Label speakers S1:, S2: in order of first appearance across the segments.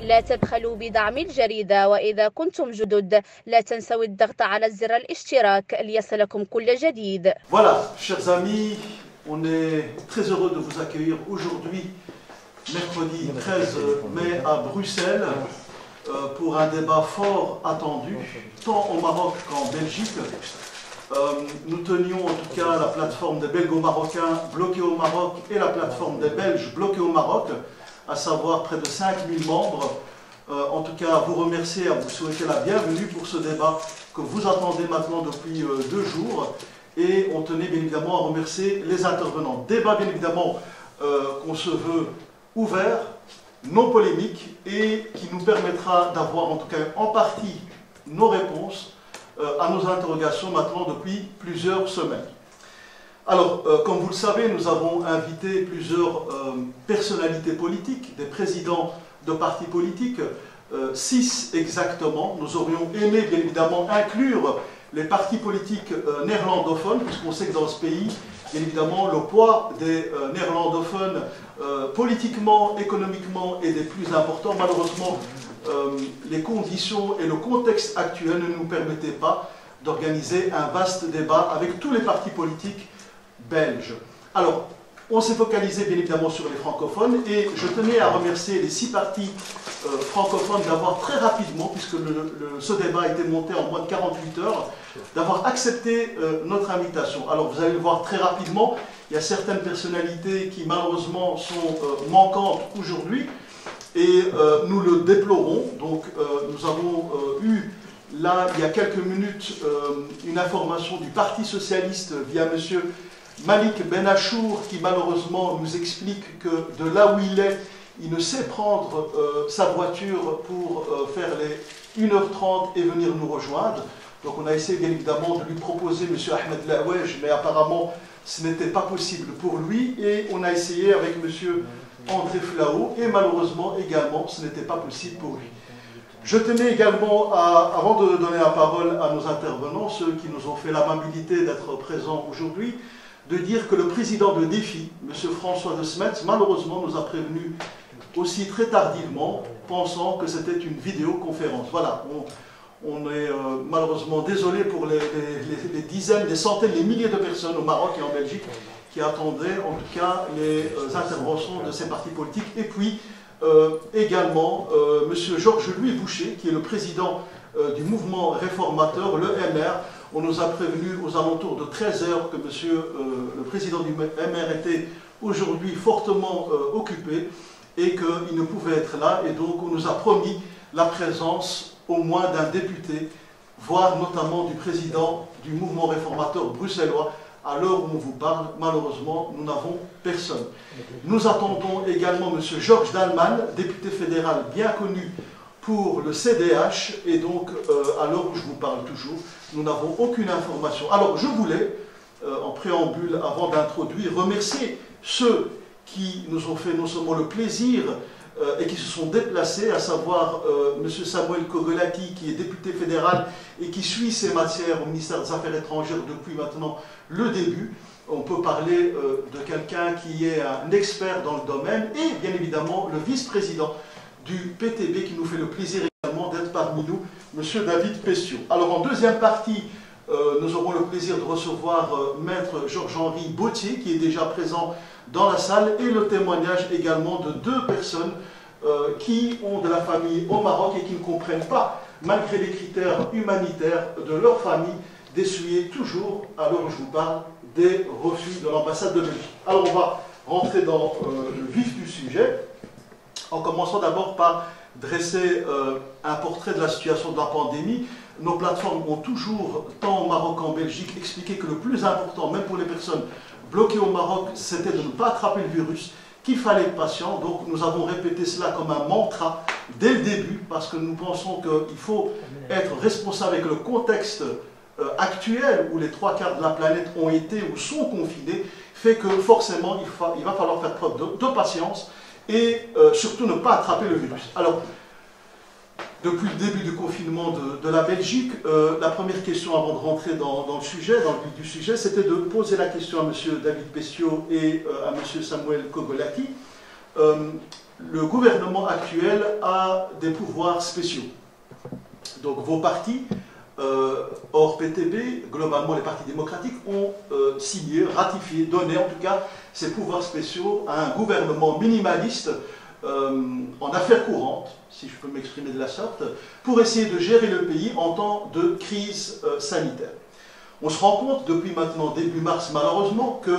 S1: لا تبخلوا بدعم الجريدة، وإذا كنتم جدد لا تنسوا الضغط على زر الاشتراك ليصلكم كل جديد.
S2: Voilà, chers amis, on est très heureux de vous accueillir aujourd'hui, mercredi 13 mai à Bruxelles, pour un débat fort attendu, tant au Maroc qu'en Belgique. Nous tenions en tout cas la plateforme des Belgo-Marocains bloquée au Maroc et la plateforme des Belges bloquée au Maroc, à savoir près de 5000 membres. En tout cas, à vous remercier, à vous souhaiter la bienvenue pour ce débat que vous attendez maintenant depuis 2 jours. Et on tenait bien évidemment à remercier les intervenants. Débat bien évidemment qu'on se veut ouvert, non polémique et qui nous permettra d'avoir en tout cas en partie nos réponses à nos interrogations maintenant depuis plusieurs semaines. Alors, comme vous le savez, nous avons invité plusieurs personnalités politiques, des présidents de partis politiques, 6 exactement. Nous aurions aimé bien évidemment inclure les partis politiques néerlandophones, puisqu'on sait que dans ce pays, bien évidemment, le poids des néerlandophones politiquement, économiquement est des plus importants. Malheureusement, les conditions et le contexte actuel ne nous permettaient pas d'organiser un vaste débat avec tous les partis politiques belges. Alors, on s'est focalisé bien évidemment sur les francophones et je tenais à remercier les 6 partis francophones d'avoir très rapidement, puisque ce débat a été monté en moins de 48 heures, d'avoir accepté notre invitation. Alors vous allez le voir très rapidement, il y a certaines personnalités qui malheureusement sont manquantes aujourd'hui et nous le déplorons. Donc nous avons eu là, il y a quelques minutes, une information du Parti Socialiste via monsieur Malik Benachour qui malheureusement nous explique que de là où il ne sait prendre sa voiture pour faire les 1h30 et venir nous rejoindre. Donc on a essayé bien évidemment de lui proposer M. Ahmed Laouej, mais apparemment ce n'était pas possible pour lui. Et on a essayé avec M. André Flao et malheureusement également ce n'était pas possible pour lui. Je tenais également, avant de donner la parole à nos intervenants, ceux qui nous ont fait l'amabilité d'être présents aujourd'hui, de dire que le président de Défi, M. François de Smet, malheureusement nous a prévenus aussi très tardivement, pensant que c'était une vidéoconférence. Voilà, on est malheureusement désolé pour les dizaines, des centaines, les milliers de personnes au Maroc et en Belgique qui attendaient en tout cas les interventions de ces partis politiques. Et puis également M. Georges-Louis Boucher, qui est le président du mouvement réformateur, le MR. On nous a prévenu aux alentours de 13 h que le président du MR était aujourd'hui fortement occupé et qu'il ne pouvait être là. Et donc on nous a promis la présence au moins d'un député, voire notamment du président du mouvement réformateur bruxellois. À l'heure où on vous parle, malheureusement, nous n'avons personne. Nous attendons également M. Georges Dalman, député fédéral bien connu pour le CDH, et donc à l'heure où je vous parle toujours, nous n'avons aucune information. Alors je voulais, en préambule, avant d'introduire, remercier ceux qui nous ont fait non seulement le plaisir et qui se sont déplacés, à savoir M. Samuel Kogolaki, qui est député fédéral et qui suit ces matières au ministère des Affaires étrangères depuis maintenant le début. On peut parler de quelqu'un qui est un expert dans le domaine, et bien évidemment le vice-président du PTB qui nous fait le plaisir également d'être parmi nous, M. David Pessiot. Alors en deuxième partie, nous aurons le plaisir de recevoir Maître Georges-Henri Bautier qui est déjà présent dans la salle, et le témoignage également de 2 personnes qui ont de la famille au Maroc et qui ne comprennent pas, malgré les critères humanitaires de leur famille, d'essuyer toujours, à l'heure où je vous parle, des refus de l'ambassade de Belgique. Alors on va rentrer dans le vif du sujet, en commençant d'abord par dresser un portrait de la situation de la pandémie. Nos plateformes ont toujours, tant au Maroc qu'en Belgique, expliqué que le plus important, même pour les personnes bloquées au Maroc, c'était de ne pas attraper le virus, qu'il fallait être patient. Donc nous avons répété cela comme un mantra dès le début, parce que nous pensons qu'il faut être responsable avec le contexte actuel, où les 3/4 de la planète ont été ou sont confinés, fait que forcément il va falloir faire preuve de patience et surtout ne pas attraper le virus. Alors, depuis le début du confinement de la Belgique, la première question avant de rentrer dans le sujet, dans le vif du sujet, c'était de poser la question à M. David Pessiot et à M. Samuel Kogolaki. le gouvernement actuel a des pouvoirs spéciaux. Donc vos partis, hors PTB, globalement les partis démocratiques, ont signé, ratifié, donné en tout cas ces pouvoirs spéciaux à un gouvernement minimaliste en affaires courantes, si je peux m'exprimer de la sorte, pour essayer de gérer le pays en temps de crise sanitaire. On se rend compte depuis maintenant début mars malheureusement que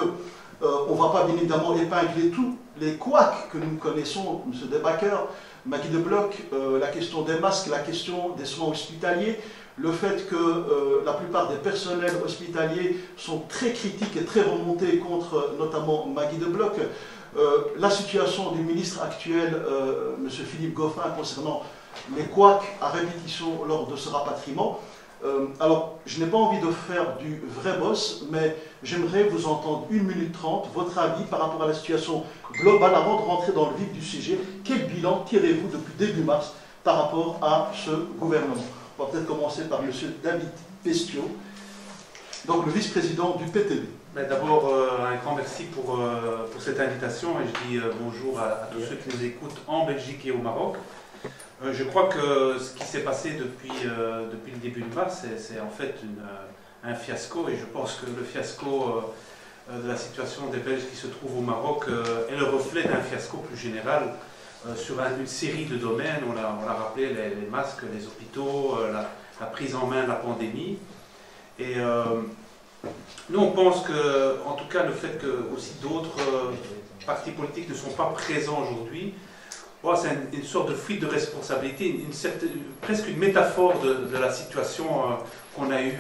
S2: on ne va pas bien évidemment épingler tous les couacs que nous connaissons, M. Debacker, Maggie de Bloch, la question des masques, la question des soins hospitaliers, le fait que la plupart des personnels hospitaliers sont très critiques et très remontés contre notamment Maggie de Bloch, la situation du ministre actuel, M. Philippe Goffin, concernant les couacs à répétition lors de ce rapatriement. Alors, je n'ai pas envie de faire du vrai boss, mais j'aimerais vous entendre 1 minute 30, votre avis par rapport à la situation globale avant de rentrer dans le vif du sujet. Quel bilan tirez-vous depuis début mars par rapport à ce gouvernement? On va peut-être commencer par M. David Pestiot, donc le vice-président du PTB.
S3: D'abord, un grand merci pour cette invitation et je dis bonjour à tous ceux qui nous écoutent en Belgique et au Maroc. Je crois que ce qui s'est passé depuis le début de mars, c'est en fait un fiasco et je pense que le fiasco de la situation des Belges qui se trouvent au Maroc est le reflet d'un fiasco plus général sur une série de domaines. On l'a rappelé, les masques, les hôpitaux, la prise en main de la pandémie. Et nous, on pense que, en tout cas, le fait que aussi d'autres partis politiques ne sont pas présents aujourd'hui, c'est une sorte de fuite de responsabilité, presque une métaphore de la situation qu'on a eue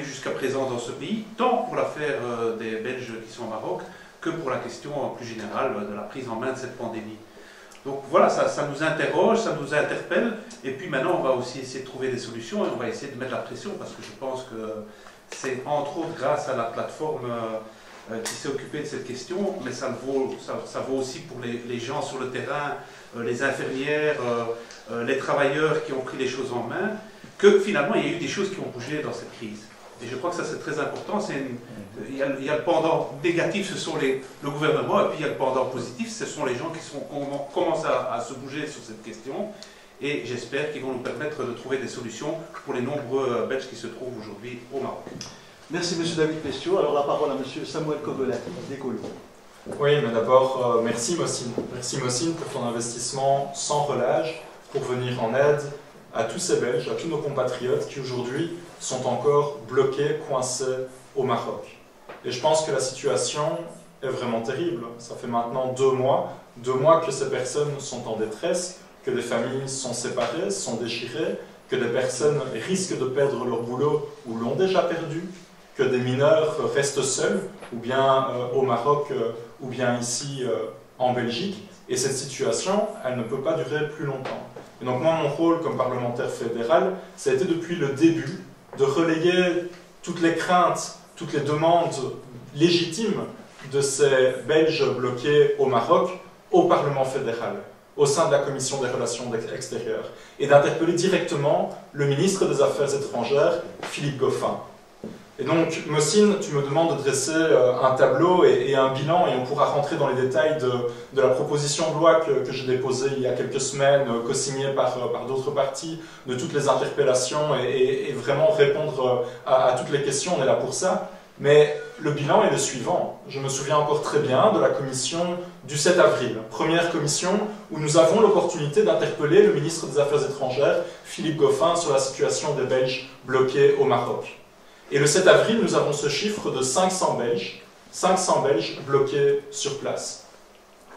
S3: jusqu'à présent dans ce pays, tant pour l'affaire des Belges qui sont au Maroc, que pour la question plus générale de la prise en main de cette pandémie. Donc voilà, ça nous interroge, ça nous interpelle, et puis maintenant on va aussi essayer de trouver des solutions et on va essayer de mettre la pression, parce que je pense que c'est entre autres grâce à la plateforme qui s'est occupée de cette question, mais ça vaut aussi pour les gens sur le terrain, les infirmières, les travailleurs qui ont pris les choses en main, que finalement il y a eu des choses qui ont bougé dans cette crise. Et je crois que ça c'est très important. Il y a le pendant négatif, ce sont le gouvernement, et puis il y a le pendant positif, ce sont les gens qui commencent à se bouger sur cette question. Et j'espère qu'ils vont nous permettre de trouver des solutions pour les nombreux Belges qui se trouvent aujourd'hui au Maroc.
S2: Merci M. David Pestiot. Alors la parole à M. Samuel Kogolati, d'Écolo.
S4: Oui, mais d'abord, merci Mossine. Merci Mossine pour ton investissement sans relâche pour venir en aide à tous ces Belges, à tous nos compatriotes qui aujourd'hui sont encore bloqués, coincés au Maroc. Et je pense que la situation est vraiment terrible. Ça fait maintenant 2 mois que ces personnes sont en détresse, que des familles sont séparées, sont déchirées, que des personnes risquent de perdre leur boulot ou l'ont déjà perdu, que des mineurs restent seuls, ou bien au Maroc, ou bien ici en Belgique. Et cette situation, elle ne peut pas durer plus longtemps. Et donc moi, mon rôle comme parlementaire fédéral, ça a été depuis le début de relayer toutes les craintes, toutes les demandes légitimes de ces Belges bloqués au Maroc au Parlement fédéral, au sein de la Commission des Relations extérieures, et d'interpeller directement le ministre des Affaires étrangères, Philippe Goffin. Et donc, Mossine, tu me demandes de dresser un tableau et un bilan, et on pourra rentrer dans les détails de la proposition de loi que j'ai déposée il y a quelques semaines, co-signée par d'autres partis, de toutes les interpellations, et vraiment répondre à toutes les questions, on est là pour ça. Mais le bilan est le suivant. Je me souviens encore très bien de la commission du 7 avril, première commission où nous avons l'opportunité d'interpeller le ministre des Affaires étrangères, Philippe Goffin, sur la situation des Belges bloqués au Maroc. Et le 7 avril, nous avons ce chiffre de 500 Belges bloqués sur place.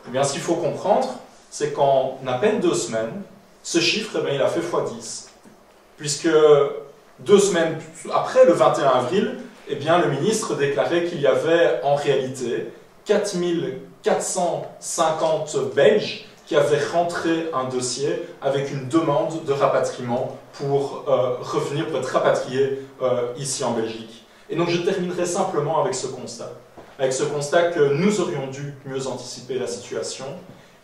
S4: Eh bien, ce qu'il faut comprendre, c'est qu'en à peine 2 semaines, ce chiffre, il a fait x10. Puisque 2 semaines après, le 21 avril, eh bien, le ministre déclarait qu'il y avait en réalité 4450 Belges qui avaient rentré un dossier avec une demande de rapatriement pour revenir, pour être rapatriés ici en Belgique. Et donc je terminerai simplement avec ce constat que nous aurions dû mieux anticiper la situation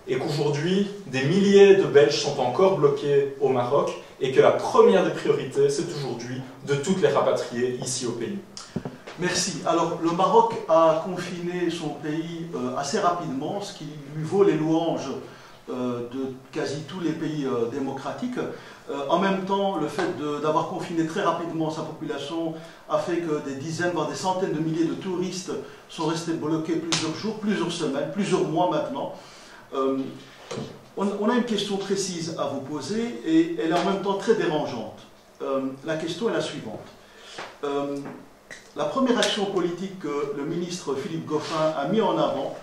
S4: et qu'aujourd'hui, des milliers de Belges sont encore bloqués au Maroc et que la première des priorités, c'est aujourd'hui de toutes les rapatrier ici au pays.
S2: Merci. Alors, le Maroc a confiné son pays assez rapidement, ce qui lui vaut les louanges de quasi tous les pays démocratiques. En même temps, le fait d'avoir confiné très rapidement sa population a fait que des dizaines, voire des centaines de milliers de touristes sont restés bloqués plusieurs jours, plusieurs semaines, plusieurs mois maintenant. On a une question précise à vous poser et elle est en même temps très dérangeante. La question est la suivante. La première action politique que le ministre Philippe Goffin a mis en avant,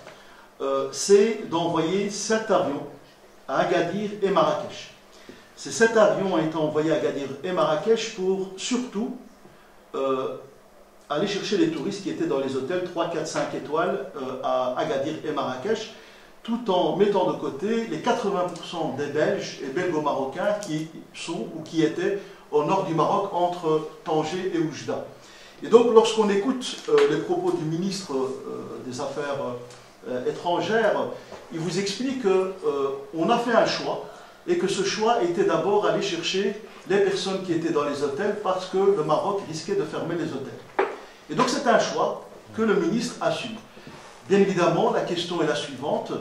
S2: c'est d'envoyer 7 avions à Agadir et Marrakech. Ces 7 avions ont été envoyés à Agadir et Marrakech pour surtout aller chercher les touristes qui étaient dans les hôtels 3, 4, 5 étoiles à Agadir et Marrakech, tout en mettant de côté les 80% des Belges et Belgo-Marocains qui sont ou qui étaient au nord du Maroc entre Tanger et Oujda. Et donc, lorsqu'on écoute les propos du ministre des Affaires étrangères, il vous explique qu'on a fait un choix et que ce choix était d'abord aller chercher les personnes qui étaient dans les hôtels parce que le Maroc risquait de fermer les hôtels. Et donc, c'est un choix que le ministre assume. Bien évidemment, la question est la suivante.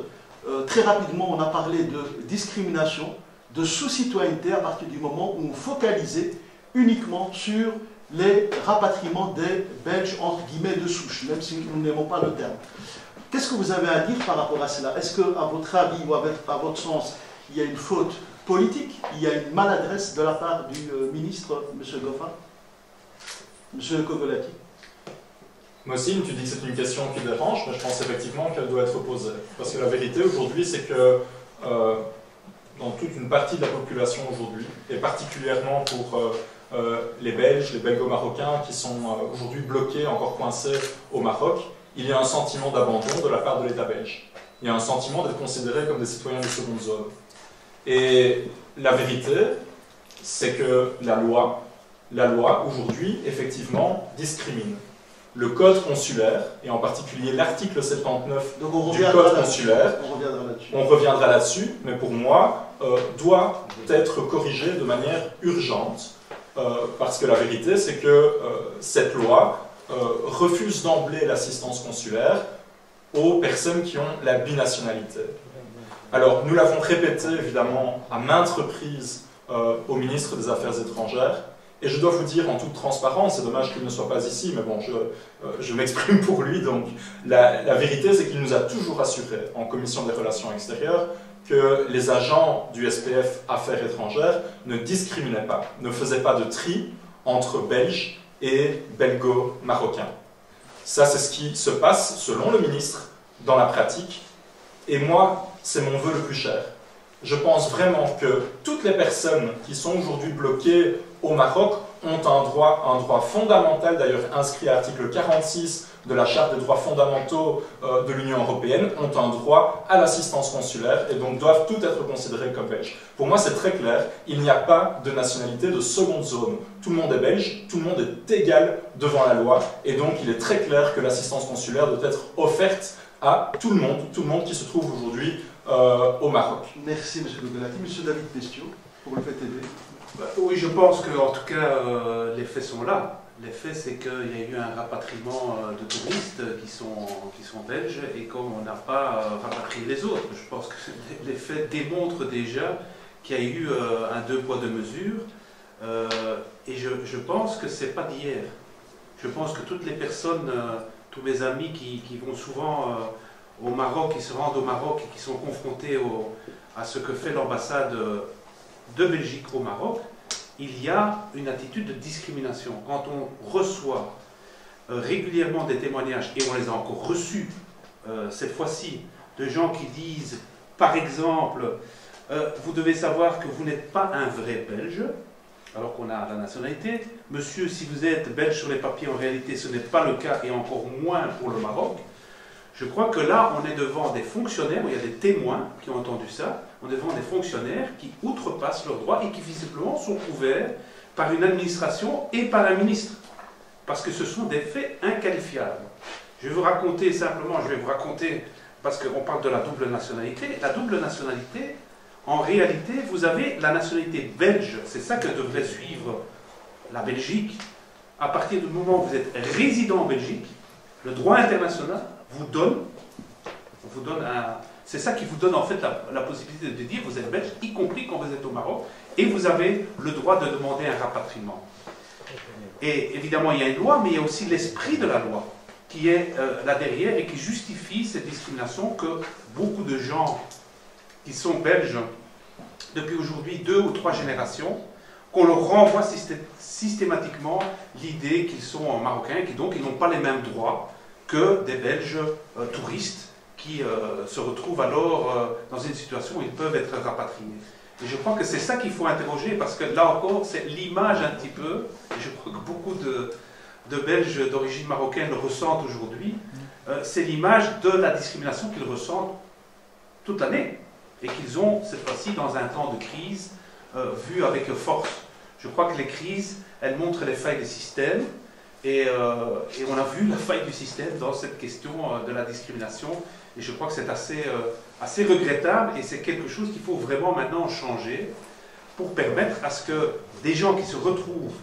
S2: Très rapidement, on a parlé de discrimination, de sous-citoyenneté à partir du moment où on focalisait uniquement sur les rapatriements des Belges, entre guillemets, de souche, même si nous n'aimons pas le terme. Qu'est-ce que vous avez à dire par rapport à cela? Est-ce qu'à votre avis ou à votre sens, il y a une faute politique, il y a une maladresse de la part du ministre, M. Goffin, M. Kogolati?
S4: Mossine, tu dis que c'est une question qui dérange, mais je pense effectivement qu'elle doit être posée. Parce que la vérité aujourd'hui, c'est que dans toute une partie de la population aujourd'hui, et particulièrement pour les Belges, les Belgo-Marocains qui sont aujourd'hui bloqués, encore coincés au Maroc, il y a un sentiment d'abandon de la part de l'État belge. Il y a un sentiment d'être considérés comme des citoyens de seconde zone. Et la vérité, c'est que la loi aujourd'hui, effectivement, discrimine. Le code consulaire, et en particulier l'article 79 du code consulaire, on reviendra là-dessus, mais pour moi, doit être corrigé de manière urgente, parce que la vérité, c'est que cette loi refuse d'emblée l'assistance consulaire aux personnes qui ont la binationalité. Alors, nous l'avons répété, évidemment, à maintes reprises au ministre des Affaires étrangères, et je dois vous dire en toute transparence, c'est dommage qu'il ne soit pas ici, mais bon, je m'exprime pour lui, donc la vérité, c'est qu'il nous a toujours assuré, en commission des relations extérieures, que les agents du SPF Affaires étrangères ne discriminaient pas, ne faisaient pas de tri entre Belges et Belgo-Marocains. Ça, c'est ce qui se passe, selon le ministre, dans la pratique, et moi, c'est mon vœu le plus cher. Je pense vraiment que toutes les personnes qui sont aujourd'hui bloquées au Maroc ont un droit fondamental, d'ailleurs inscrit à l'article 46 de la Charte des droits fondamentaux de l'Union européenne, ont un droit à l'assistance consulaire et donc doivent toutes être considérées comme belges. Pour moi, c'est très clair, il n'y a pas de nationalité de seconde zone. Tout le monde est belge, tout le monde est égal devant la loi et donc il est très clair que l'assistance consulaire doit être offerte à tout le monde qui se trouve aujourd'hui au Maroc.
S2: Merci M. Kogolati. M. David Pestiot, pour le fait aider.
S3: Oui, je pense qu'en tout cas, les faits sont là. Les faits, c'est qu'il y a eu un rapatriement de touristes qui sont belges et comme on n'a pas rapatrié les autres, je pense que les faits démontrent déjà qu'il y a eu un deux poids deux mesures et je pense que ce n'est pas d'hier. Je pense que toutes les personnes, tous mes amis qui vont souvent au Maroc, qui se rendent au Maroc et qui sont confrontés à ce que fait l'ambassade de Belgique au Maroc, il y a une attitude de discrimination. Quand on reçoit régulièrement des témoignages, et on les a encore reçus cette fois-ci, de gens qui disent, par exemple, vous devez savoir que vous n'êtes pas un vrai Belge, alors qu'on a la nationalité. Monsieur, si vous êtes belge sur les papiers, en réalité, ce n'est pas le cas, et encore moins pour le Maroc. Je crois que là, on est devant des fonctionnaires, où il y a des témoins qui ont entendu ça, on est devant des fonctionnaires qui outrepassent leurs droits et qui visiblement sont couverts par une administration et par un ministre. Parce que ce sont des faits inqualifiables. Je vais vous raconter simplement, parce qu'on parle de la double nationalité. La double nationalité, en réalité, vous avez la nationalité belge, c'est ça que devrait suivre la Belgique. à partir du moment où vous êtes résident en Belgique, le droit international vous donne c'est ça qui vous donne en fait la possibilité de dire vous êtes belge, y compris quand vous êtes au Maroc, et vous avez le droit de demander un rapatriement. Et évidemment, il y a une loi, mais il y a aussi l'esprit de la loi qui est là derrière et qui justifie cette discrimination que beaucoup de gens qui sont belges depuis aujourd'hui 2 ou 3 générations, qu'on leur renvoie systématiquement l'idée qu'ils sont marocains et donc ils n'ont pas les mêmes droits que des Belges touristes qui se retrouvent alors dans une situation où ils peuvent être rapatriés. Et je crois que c'est ça qu'il faut interroger, parce que là encore, c'est l'image un petit peu, et je crois que beaucoup de Belges d'origine marocaine le ressentent aujourd'hui, c'est l'image de la discrimination qu'ils ressentent toute l'année, et qu'ils ont cette fois-ci dans un temps de crise vu avec force. Je crois que les crises, elles montrent les failles des systèmes, et on a vu la faille du système dans cette question de la discrimination, et je crois que c'est assez regrettable, et c'est quelque chose qu'il faut vraiment maintenant changer pour permettre à ce que des gens qui se retrouvent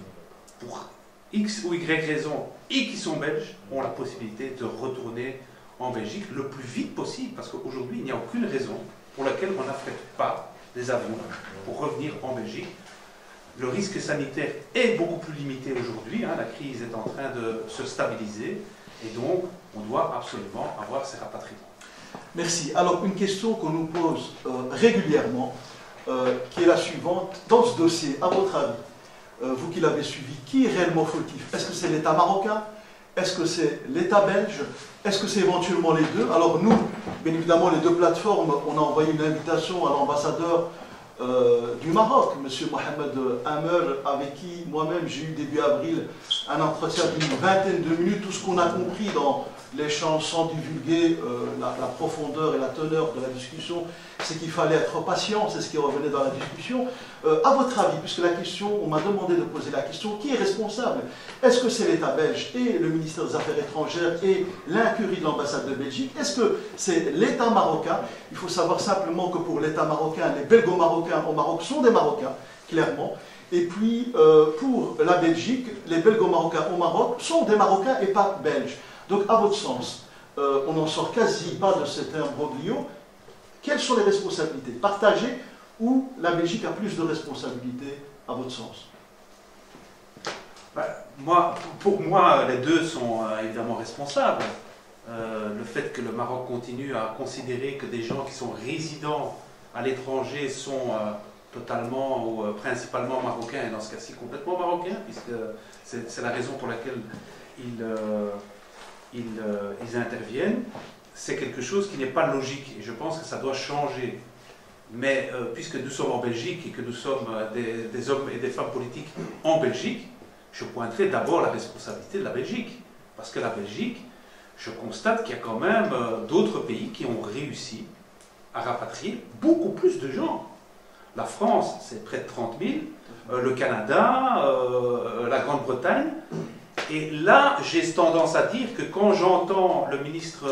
S3: pour X ou Y raison et qui sont belges ont la possibilité de retourner en Belgique le plus vite possible, parce qu'aujourd'hui il n'y a aucune raison pour laquelle on n'affrète pas des avions pour revenir en Belgique. Le risque sanitaire est beaucoup plus limité aujourd'hui, la crise est en train de se stabiliser, et donc on doit absolument avoir ces rapatriements.
S2: Merci. Alors, une question qu'on nous pose régulièrement, qui est la suivante. Dans ce dossier, à votre avis, vous qui l'avez suivi, qui est réellement fautif? Est-ce que c'est l'État marocain? Est-ce que c'est l'État belge? Est-ce que c'est éventuellement les deux? Alors nous, bien évidemment, les deux plateformes, on a envoyé une invitation à l'ambassadeur du Maroc, M. Mohamed Hamel, avec qui moi-même j'ai eu début avril un entretien d'une vingtaine de minutes. Tout ce qu'on a compris dans l'échange sans divulguer la profondeur et la teneur de la discussion, c'est qu'il fallait être patient, c'est ce qui revenait dans la discussion. À votre avis, puisque la question, on m'a demandé de poser la question, qui est responsable? Est-ce que c'est l'État belge et le ministère des Affaires étrangères et l'incurie de l'ambassade de Belgique? Est-ce que c'est l'État marocain? Il faut savoir simplement que pour l'État marocain, les Belgo-Marocains au Maroc sont des Marocains, clairement. Et puis, pour la Belgique, les Belgo-Marocains au Maroc sont des Marocains et pas belges. Donc, à votre sens, on n'en sort quasi pas de cet imbroglio. Quelles sont les responsabilités partagées ou la Belgique a plus de responsabilités, à votre sens?
S3: Pour moi, les deux sont évidemment responsables. Le fait que le Maroc continue à considérer que des gens qui sont résidents à l'étranger sont totalement ou principalement marocains, et dans ce cas-ci complètement marocains, puisque c'est la raison pour laquelle ils interviennent, c'est quelque chose qui n'est pas logique, et je pense que ça doit changer. Mais puisque nous sommes en Belgique et que nous sommes des hommes et des femmes politiques en Belgique, je pointerai d'abord la responsabilité de la Belgique. Parce que la Belgique, je constate qu'il y a quand même d'autres pays qui ont réussi à rapatrier beaucoup plus de gens. La France, c'est près de 30 000, le Canada, la Grande-Bretagne. Et là, j'ai tendance à dire que quand j'entends le ministre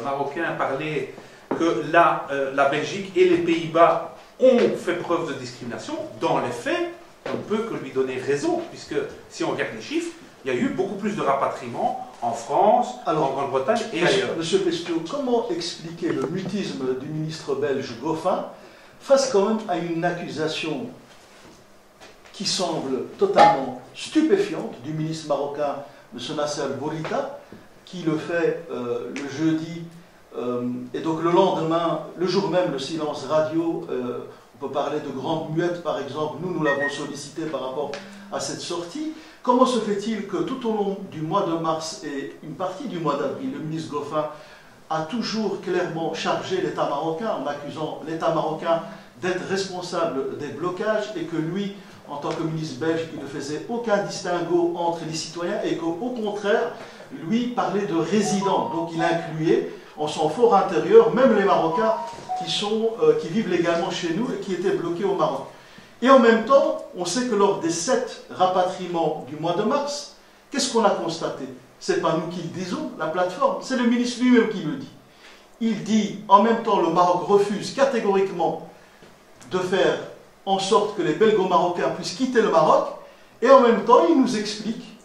S3: marocain parler que la Belgique et les Pays-Bas ont fait preuve de discrimination, dans les faits, on ne peut que lui donner raison, puisque si on regarde les chiffres, il y a eu beaucoup plus de rapatriements en France, en Grande-Bretagne et ailleurs.
S2: Monsieur Pestiot, comment expliquer le mutisme du ministre belge Goffin face quand même à une accusation qui semble totalement stupéfiante du ministre marocain, M. Nasser Bourita, qui le fait le jeudi, et donc le lendemain, le jour même, le silence radio, on peut parler de grande muette par exemple, nous l'avons sollicité par rapport à cette sortie. Comment se fait-il que tout au long du mois de mars et une partie du mois d'avril, le ministre Goffin a toujours clairement chargé l'État marocain en accusant l'État marocain d'être responsable des blocages et que lui, en tant que ministre belge, il ne faisait aucun distinguo entre les citoyens et qu'au contraire, lui parlait de résidents. Donc il incluait en son fort intérieur même les Marocains qui vivent légalement chez nous et qui étaient bloqués au Maroc. Et en même temps, on sait que lors des 7 rapatriements du mois de mars, qu'est-ce qu'on a constaté? Ce n'est pas nous qui le disons, la plateforme, c'est le ministre lui-même qui le dit. Il dit, en même temps, le Maroc refuse catégoriquement de faire en sorte que les Belgo-Marocains puissent quitter le Maroc, et en même temps, il nous explique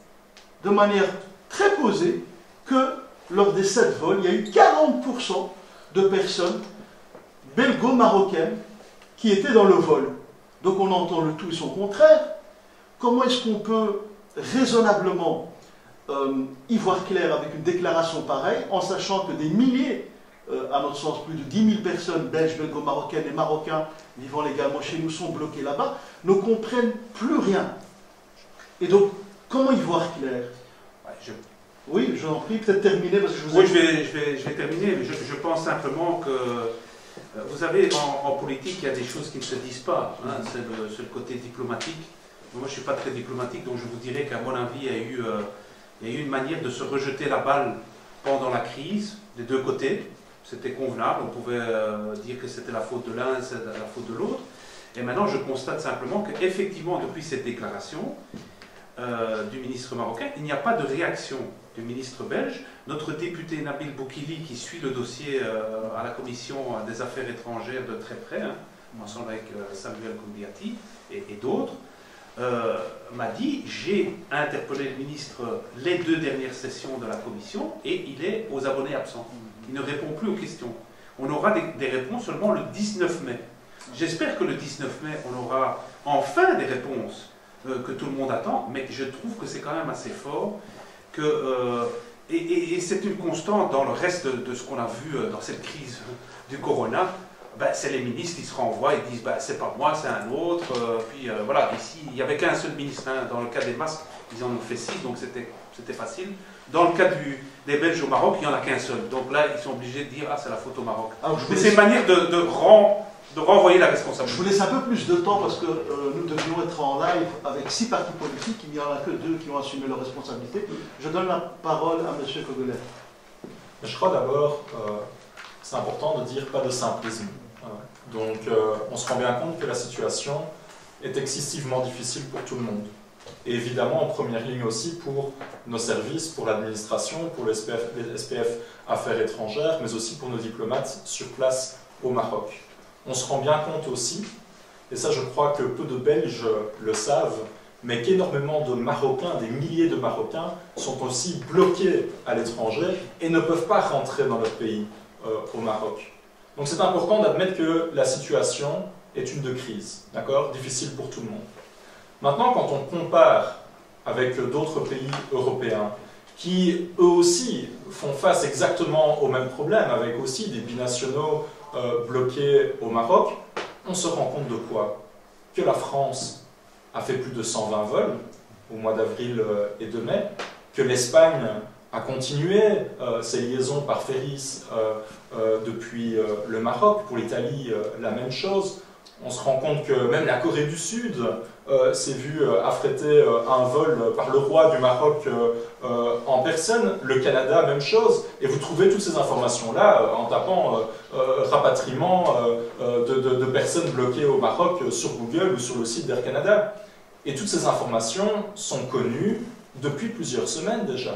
S2: de manière très posée que lors des 7 vols, il y a eu 40% de personnes belgo-marocaines qui étaient dans le vol. Donc on entend le tout et son contraire. Comment est-ce qu'on peut raisonnablement y voir clair avec une déclaration pareille, en sachant que des milliers, à notre sens plus de 10 000 personnes belges, belgo-marocaines et marocains vivant légalement chez nous sont bloqués là-bas, ne comprennent plus rien. Et donc, comment y voir clair? Oui, je vous en prie, peut-être terminer parce que je vous ai...
S3: Oui, je vais terminer, mais je pense simplement que, vous savez, en politique, il y a des choses qui ne se disent pas. Hein, c'est le côté diplomatique. Moi, je ne suis pas très diplomatique, donc je vous dirais qu'à mon avis, il y a eu une manière de se rejeter la balle pendant la crise, des deux côtés. C'était convenable, on pouvait dire que c'était la faute de l'un et c'était la faute de l'autre. Et maintenant, je constate simplement qu'effectivement, depuis cette déclaration du ministre marocain, il n'y a pas de réaction du ministre belge. Notre député Nabil Boukili, qui suit le dossier à la commission des affaires étrangères de très près, hein, ensemble avec Samuel Koumbiati et d'autres, m'a dit: j'ai interpellé le ministre les 2 dernières sessions de la commission et il est aux abonnés absents. Il ne répond plus aux questions. On aura des réponses seulement le 19 mai. J'espère que le 19 mai, on aura enfin des réponses que tout le monde attend, mais je trouve que c'est quand même assez fort. Et c'est une constante dans le reste de ce qu'on a vu dans cette crise du corona. Ben, c'est les ministres qui se renvoient et disent ben, c'est pas moi, c'est un autre. Voilà, ici, il n'y avait qu'un seul ministre. Hein. Dans le cas des masques, ils en ont fait 6, donc c'était facile. Dans le cas des Belges au Maroc, il n'y en a qu'un seul. Donc là, ils sont obligés de dire ah, c'est la faute au Maroc. Mais c'est une manière de renvoyer la responsabilité.
S2: Je vous laisse un peu plus de temps parce que nous devions être en live avec 6 partis politiques. Il n'y en a que 2 qui ont assumé leurs responsabilités. Je donne la parole à M. Kogelet.
S4: Je crois d'abord, c'est important de dire pas de simplisme. Donc on se rend bien compte que la situation est excessivement difficile pour tout le monde. Et évidemment en première ligne aussi pour nos services, pour l'administration, pour les SPF Affaires étrangères, mais aussi pour nos diplomates sur place au Maroc. On se rend bien compte aussi, et ça je crois que peu de Belges le savent, mais qu'énormément de Marocains, des milliers de Marocains, sont aussi bloqués à l'étranger et ne peuvent pas rentrer dans leur pays au Maroc. Donc c'est important d'admettre que la situation est une de crise, d'accord, difficile pour tout le monde. Maintenant, quand on compare avec d'autres pays européens, qui eux aussi font face exactement au même problème, avec aussi des binationaux bloqués au Maroc, on se rend compte de quoi? Que la France a fait plus de 120 vols au mois d'avril et de mai, que l'Espagne a continué ses liaisons par ferries depuis le Maroc, pour l'Italie la même chose. On se rend compte que même la Corée du Sud s'est vue affréter un vol par le roi du Maroc en personne, le Canada, même chose, et vous trouvez toutes ces informations-là en tapant rapatriement de personnes bloquées au Maroc sur Google ou sur le site d'Air Canada. Et toutes ces informations sont connues depuis plusieurs semaines déjà.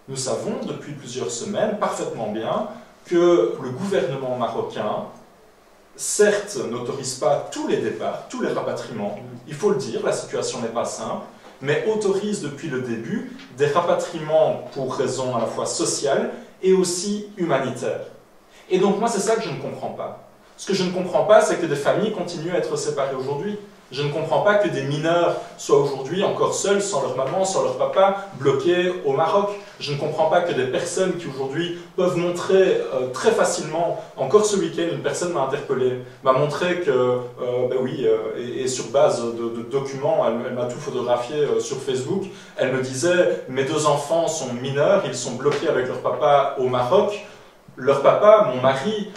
S4: Nous savons depuis plusieurs semaines parfaitement bien que le gouvernement marocain, certes, n'autorise pas tous les départs, tous les rapatriements, il faut le dire, la situation n'est pas simple, mais autorise depuis le début des rapatriements pour raisons à la fois sociales et aussi humanitaires. Et donc moi, c'est ça que je ne comprends pas. Ce que je ne comprends pas, c'est que des familles continuent à être séparées aujourd'hui. Je ne comprends pas que des mineurs soient aujourd'hui encore seuls, sans leur maman, sans leur papa, bloqués au Maroc. Je ne comprends pas que des personnes qui aujourd'hui peuvent montrer très facilement, encore ce week-end, une personne m'a interpellé, m'a montré que, et sur base de documents, elle m'a tout photographié sur Facebook, elle me disait, mes 2 enfants sont mineurs, ils sont bloqués avec leur papa au Maroc. Leur papa, mon mari,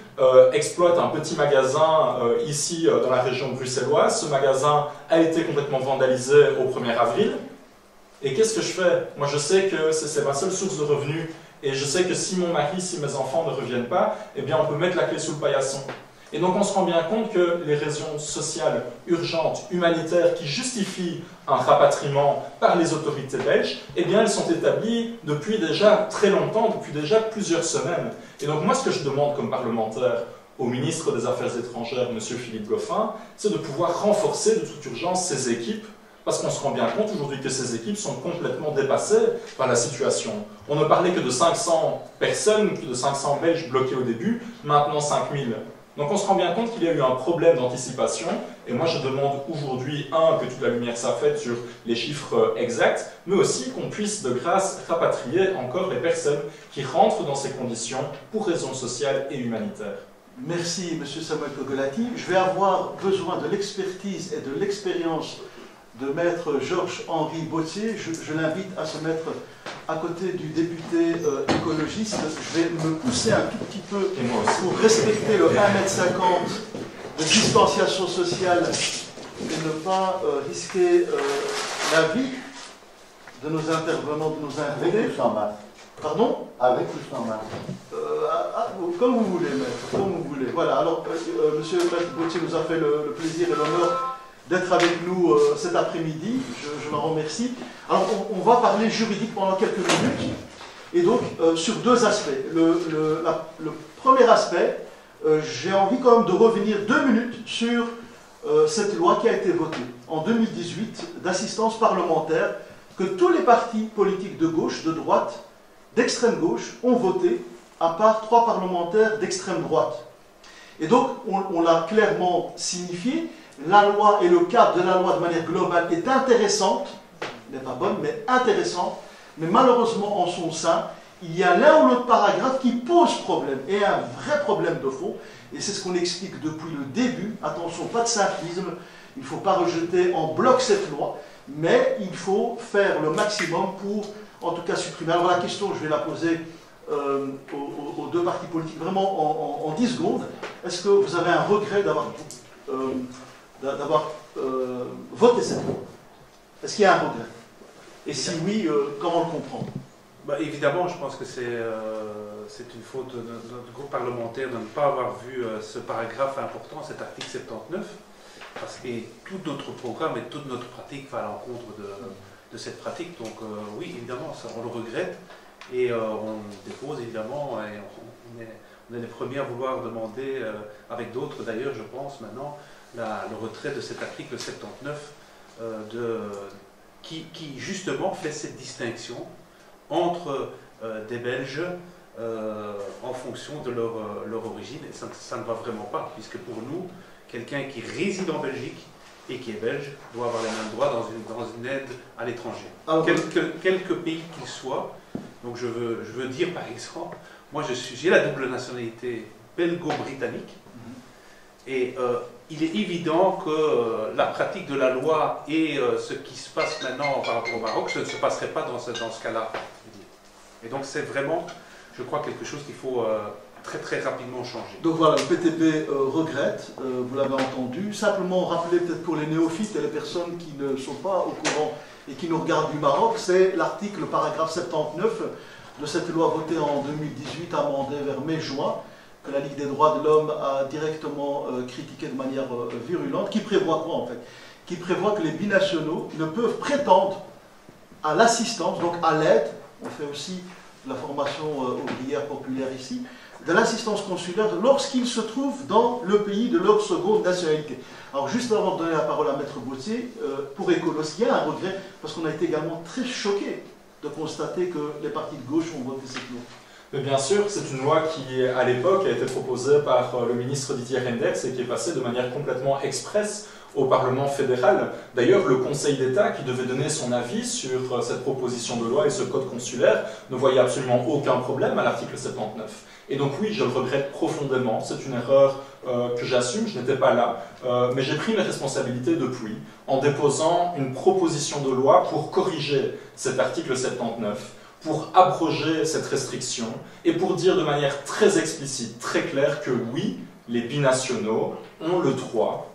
S4: exploite un petit magasin ici dans la région bruxelloise. Ce magasin a été complètement vandalisé au 1er avril. Et qu'est-ce que je fais? Moi, je sais que c'est ma seule source de revenus. Et je sais que si mon mari, si mes enfants ne reviennent pas, eh bien, on peut mettre la clé sous le paillasson. Et donc, on se rend bien compte que les raisons sociales, urgentes, humanitaires, qui justifient un rapatriement par les autorités belges, eh bien, elles sont établies depuis déjà très longtemps, depuis déjà plusieurs semaines. Et donc, moi, ce que je demande comme parlementaire au ministre des Affaires étrangères, M. Philippe Goffin, c'est de pouvoir renforcer de toute urgence ces équipes parce qu'on se rend bien compte aujourd'hui que ces équipes sont complètement dépassées par la situation. On ne parlait que de 500 personnes, que de 500 Belges bloqués au début, maintenant 5000. Donc on se rend bien compte qu'il y a eu un problème d'anticipation, et moi je demande aujourd'hui, que toute la lumière soit faite sur les chiffres exacts, mais aussi qu'on puisse de grâce rapatrier encore les personnes qui rentrent dans ces conditions pour raisons sociales et humanitaires.
S2: Merci, M. Samuel Kogolati. Je vais avoir besoin de l'expertise et de l'expérience de maître Georges-Henri Bottier. Je l'invite à se mettre à côté du député écologiste. Je vais me pousser un tout petit peu pour respecter le 1,50 m de distanciation sociale et ne pas risquer la vie de nos intervenants, de nos invités.
S5: Avec ou sans masque?
S2: Pardon?
S5: Avec ou sans masque?
S2: Comme vous voulez, maître, comme vous voulez. Voilà, alors, monsieur maître Bottier nous a fait le plaisir et l'honneur d'être avec nous cet après-midi. Je l'en remercie. Alors, on va parler juridique pendant quelques minutes, et donc sur deux aspects. Le premier aspect, j'ai envie quand même de revenir 2 minutes sur cette loi qui a été votée en 2018 d'assistance parlementaire, que tous les partis politiques de gauche, de droite, d'extrême gauche ont voté, à part 3 parlementaires d'extrême droite. Et donc, on l'a clairement signifié, la loi et le cadre de la loi de manière globale est intéressante, n'est pas bonne, mais intéressante, mais malheureusement en son sein, il y a l'un ou l'autre paragraphe qui pose problème, et un vrai problème de fond, et c'est ce qu'on explique depuis le début. Attention, pas de simplisme, il ne faut pas rejeter en bloc cette loi, mais il faut faire le maximum pour, en tout cas, supprimer. Alors la question, je vais la poser aux 2 partis politiques, vraiment en 10 secondes. Est-ce que vous avez un regret d'avoir voté cette loi? Est-ce qu'il y a un regret? Et si oui, comment le comprendre?
S3: Évidemment, je pense que c'est une faute de notre groupe parlementaire de ne pas avoir vu ce paragraphe important, cet article 79, parce que tout notre programme et toute notre pratique va à l'encontre de cette pratique. Donc oui, évidemment, ça, on le regrette, et on dépose évidemment, et on est les premiers à vouloir demander, avec d'autres d'ailleurs, je pense maintenant, le retrait de cet article 79 qui justement fait cette distinction entre des Belges en fonction de leur origine, et ça ne va vraiment pas, puisque pour nous, quelqu'un qui réside en Belgique et qui est belge doit avoir les mêmes droits dans une aide à l'étranger. Quelque pays qu'il soit. Donc je veux dire par exemple, moi j'ai la double nationalité belgo-britannique, et il est évident que la pratique de la loi et ce qui se passe maintenant par rapport au Maroc, ce ne se passerait pas dans ce cas-là. Et donc c'est vraiment, je crois, quelque chose qu'il faut très très rapidement changer.
S2: Donc voilà, le PTB regrette, vous l'avez entendu. Simplement rappeler peut-être pour les néophytes et les personnes qui ne sont pas au courant et qui nous regardent du Maroc, c'est l'article, le paragraphe 79 de cette loi votée en 2018, amendée vers mai-juin, que la Ligue des droits de l'homme a directement critiqué de manière virulente, qui prévoit quoi en fait? Qui prévoit que les binationaux ne peuvent prétendre à l'assistance, donc à l'aide, on fait aussi la formation ouvrière populaire ici, de l'assistance consulaire lorsqu'ils se trouvent dans le pays de leur seconde nationalité. Alors juste avant de donner la parole à maître Bottier, pour Écolos, il y a un regret, parce qu'on a été également très choqués de constater que les partis de gauche ont voté cette loi.
S4: Mais bien sûr, c'est une loi qui, à l'époque, a été proposée par le ministre Didier Reynders et qui est passée de manière complètement expresse au Parlement fédéral. D'ailleurs, le Conseil d'État, qui devait donner son avis sur cette proposition de loi et ce code consulaire, ne voyait absolument aucun problème à l'article 79. Et donc oui, je le regrette profondément, c'est une erreur que j'assume, je n'étais pas là, mais j'ai pris mes responsabilités depuis, en déposant une proposition de loi pour corriger cet article 79, pour abroger cette restriction, et pour dire de manière très explicite, très claire, que oui, les binationaux ont le droit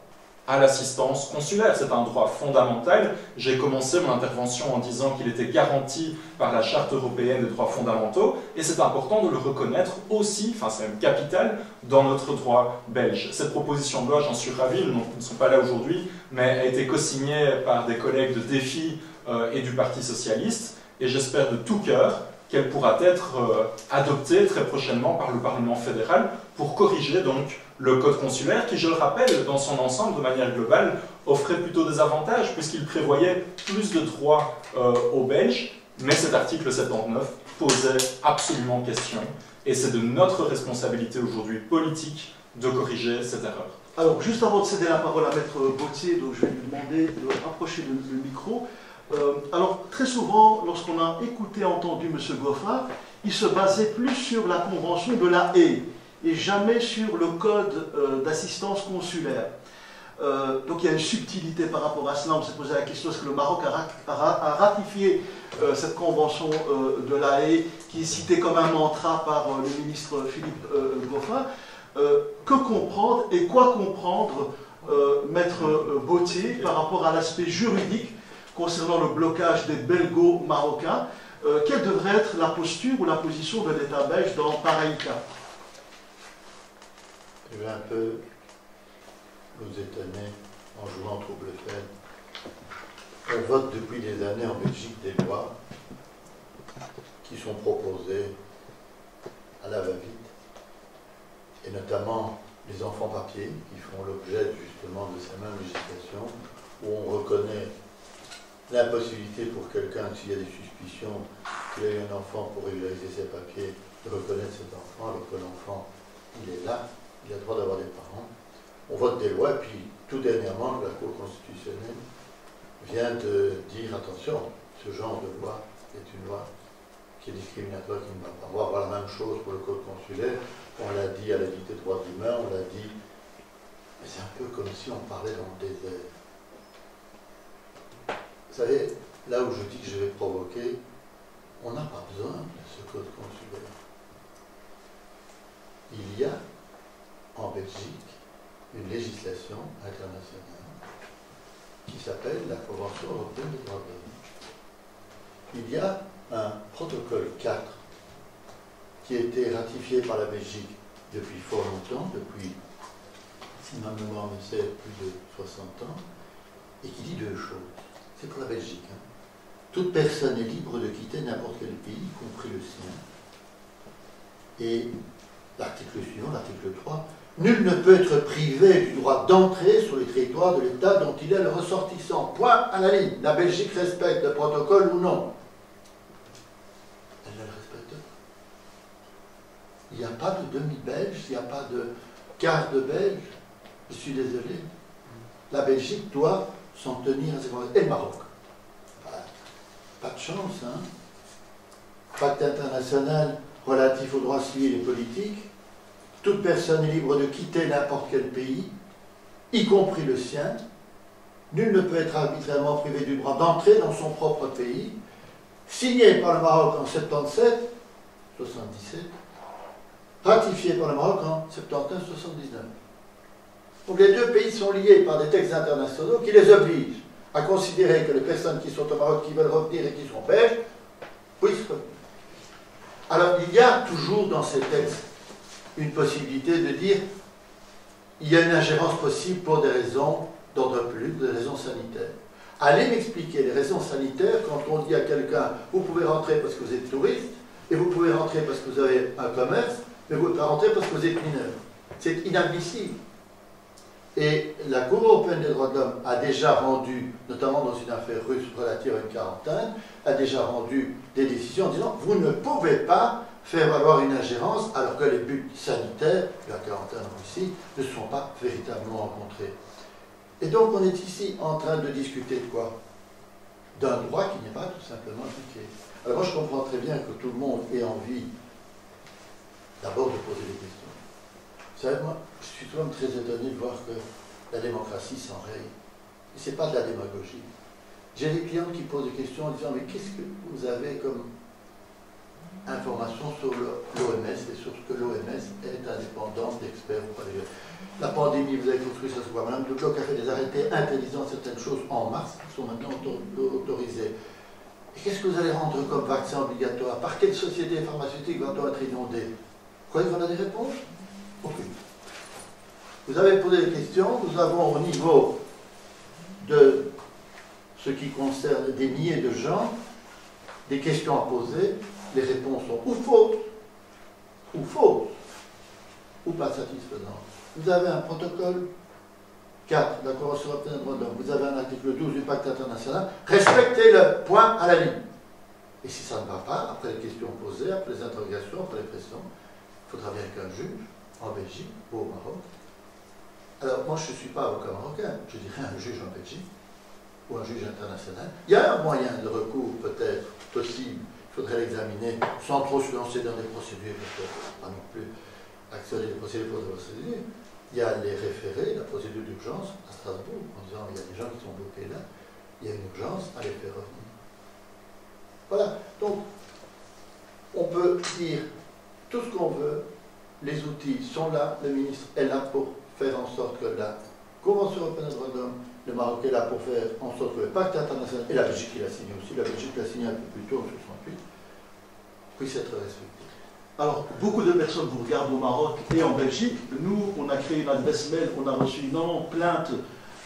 S4: à l'assistance consulaire. C'est un droit fondamental. J'ai commencé mon intervention en disant qu'il était garanti par la Charte européenne des droits fondamentaux, et c'est important de le reconnaître aussi, enfin c'est même capital, dans notre droit belge. Cette proposition de loi, j'en suis ravi, ils ne sont pas là aujourd'hui, mais a été co-signée par des collègues de Défi et du Parti Socialiste, et j'espère de tout cœur qu'elle pourra être adoptée très prochainement par le Parlement fédéral pour corriger donc le code consulaire qui, je le rappelle, dans son ensemble, de manière globale, offrait plutôt des avantages puisqu'il prévoyait plus de droits aux Belges, mais cet article 79 posait absolument question et c'est de notre responsabilité aujourd'hui politique de corriger cette erreur.
S2: Alors, juste avant de céder la parole à Maître Bautier, donc je vais lui demander de rapprocher le micro. Alors, très souvent, lorsqu'on a écouté, entendu M. Goffin, il se basait plus sur la convention de La Haye et jamais sur le code d'assistance consulaire. Donc il y a une subtilité par rapport à cela. On s'est posé la question, est-ce que le Maroc a ratifié cette convention de La Haye, qui est citée comme un mantra par le ministre Philippe Goffin. Que comprendre et quoi comprendre, Maître Bautier, par rapport à l'aspect juridique concernant le blocage des belgo-marocains? Quelle devrait être la posture ou la position de l'État belge dans pareil cas?
S5: Je vais un peu nous étonner en jouant trouble-fête. On vote depuis des années en Belgique des lois qui sont proposées à la va-vite, et notamment les enfants-papiers qui font l'objet justement de ces mêmes législations, où on reconnaît l'impossibilité pour quelqu'un, s'il y a des suspicions qu'il a eu un enfant pour régulariser ses papiers, de reconnaître cet enfant, alors que l'enfant, il est là, il a le droit d'avoir des parents. On vote des lois, et puis tout dernièrement, la Cour constitutionnelle vient de dire, attention, ce genre de loi est une loi qui est discriminatoire, qui ne va pas. On va avoir la même chose pour le code consulaire. On l'a dit à la Ligue des droits humains, on l'a dit. Mais c'est un peu comme si on parlait dans le désert. Vous savez, là où je dis que je vais provoquer, on n'a pas besoin de ce code consulaire. Il y a en Belgique une législation internationale qui s'appelle la Convention européenne des droits de l'homme. Il y a un protocole 4 qui a été ratifié par la Belgique depuis fort longtemps, depuis, si ma mémoire me sert, plus de 60 ans, et qui dit deux choses. C'est pour la Belgique. Hein. Toute personne est libre de quitter n'importe quel pays, y compris le sien. Et l'article suivant, l'article 3, nul ne peut être privé du droit d'entrer sur le territoire de l'État dont il est le ressortissant. Point à la ligne. La Belgique respecte le protocole ou non? Elle ne le respecte pas. Il n'y a pas de demi-belge, il n'y a pas de quart de belge. Je suis désolé. La Belgique doit s'en tenir à ses conventions. Et le Maroc. Pas de chance, hein. Pacte international relatif aux droits civils et politiques. Toute personne est libre de quitter n'importe quel pays, y compris le sien. Nul ne peut être arbitrairement privé du droit d'entrer dans son propre pays. Signé par le Maroc en 77, ratifié par le Maroc en 79. Donc les deux pays sont liés par des textes internationaux qui les obligent à considérer que les personnes qui sont au Maroc, qui veulent revenir et qui sont belges, puissent revenir. Alors il y a toujours dans ces textes une possibilité de dire il y a une ingérence possible pour des raisons d'ordre public, des raisons sanitaires. Allez m'expliquer les raisons sanitaires quand on dit à quelqu'un vous pouvez rentrer parce que vous êtes touriste, et vous pouvez rentrer parce que vous avez un commerce, mais vous ne pouvez pas rentrer parce que vous êtes mineur. C'est inadmissible. Et la Cour européenne des droits de l'homme a déjà rendu, notamment dans une affaire russe relative à une quarantaine, a déjà rendu des décisions en disant vous ne pouvez pas faire valoir une ingérence alors que les buts sanitaires de la quarantaine en Russie ne sont pas véritablement rencontrés. Et donc on est ici en train de discuter de quoi? D'un droit qui n'est pas tout simplement appliqué. Alors moi je comprends très bien que tout le monde ait envie d'abord de poser des questions. Vous savez, moi je suis tout de même très étonné de voir que la démocratie s'enraye. Et ce n'est pas de la démagogie. J'ai des clients qui posent des questions en disant mais qu'est-ce que vous avez comme information sur l'OMS et sur ce que l'OMS est indépendante d'experts ou pas des... La pandémie, vous avez construit, ça se voit. Madame de Bloch a fait des arrêtés interdisant certaines choses en mars, qui sont maintenant autorisées. Et qu'est-ce que vous allez rendre comme vaccin obligatoire? Par quelle société pharmaceutique va-t-on être inondé? Vous croyez qu'on a des réponses? Aucune. Vous avez posé des questions, nous avons au niveau de ce qui concerne des milliers de gens, des questions à poser, les réponses sont ou fausses, ou pas satisfaisantes. Vous avez un protocole 4 de la Convention européenne des droits de l'homme, vous avez un article 12 du pacte international, respectez le point à la ligne. Et si ça ne va pas, après les questions posées, après les interrogations, après les pressions, il faudra bien qu'un juge, en Belgique ou au Maroc, alors moi je ne suis pas avocat marocain, je dirais un juge en Belgique ou un juge international. Il y a un moyen de recours peut-être possible, il faudrait l'examiner sans trop se lancer dans des procédures, parce que pas non plus actionner les procédures pour des procédures. Il y a les référés, la procédure d'urgence à Strasbourg, en disant il y a des gens qui sont bloqués là, il y a une urgence à les faire revenir. Voilà, donc on peut dire tout ce qu'on veut, les outils sont là, le ministre est là pour faire en sorte que la Convention européenne des droits de l'homme, le Maroc est là pour faire en sorte que le pacte international, et la Belgique qui l'a signé aussi, la Belgique l'a signé un peu plus tôt en 1968, puisse être respecté.
S2: Alors, beaucoup de personnes vous regardent au Maroc et en Belgique. Nous, on a créé une adresse mail, on a reçu 90 plaintes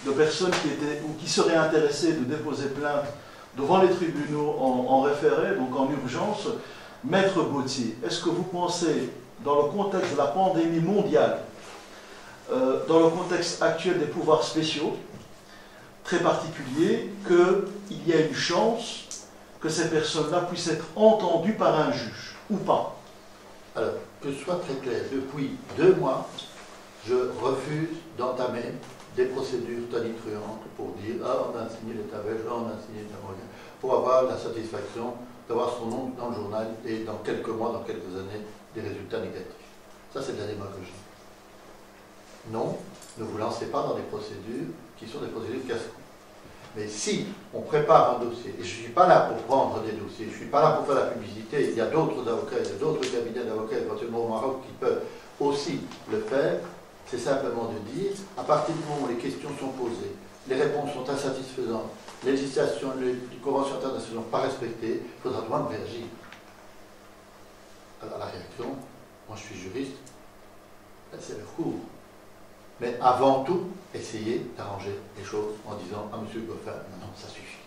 S2: de personnes qui étaient ou qui seraient intéressées de déposer plainte devant les tribunaux en référé, donc en urgence. Maître Bautier, est-ce que vous pensez, dans le contexte de la pandémie mondiale, dans le contexte actuel des pouvoirs spéciaux, très particuliers, qu'il y a une chance que ces personnes-là puissent être entendues par un juge, ou pas?
S5: Alors, que ce soit très clair, depuis 2 mois, je refuse d'entamer des procédures tonitruantes pour dire « Ah, on a signé l'État belge, ah, on a signé l'État marocain », pour avoir la satisfaction d'avoir son nom dans le journal et dans quelques mois, dans quelques années, des résultats négatifs. Ça, c'est de la démagogie. Non, ne vous lancez pas dans des procédures qui sont des procédures casse-cou. Mais si on prépare un dossier, et je ne suis pas là pour prendre des dossiers, je ne suis pas là pour faire la publicité, il y a d'autres avocats, il y a d'autres cabinets d'avocats éventuellement au Maroc qui peuvent aussi le faire, c'est simplement de dire, à partir du moment où les questions sont posées, les réponses sont insatisfaisantes, les législations, les conventions internationales ne sont pas respectées, il faudra droit de réagir. Alors la réaction, moi je suis juriste, c'est le recours. Mais avant tout, essayez d'arranger les choses en disant à M. Goffin, non, ça suffit.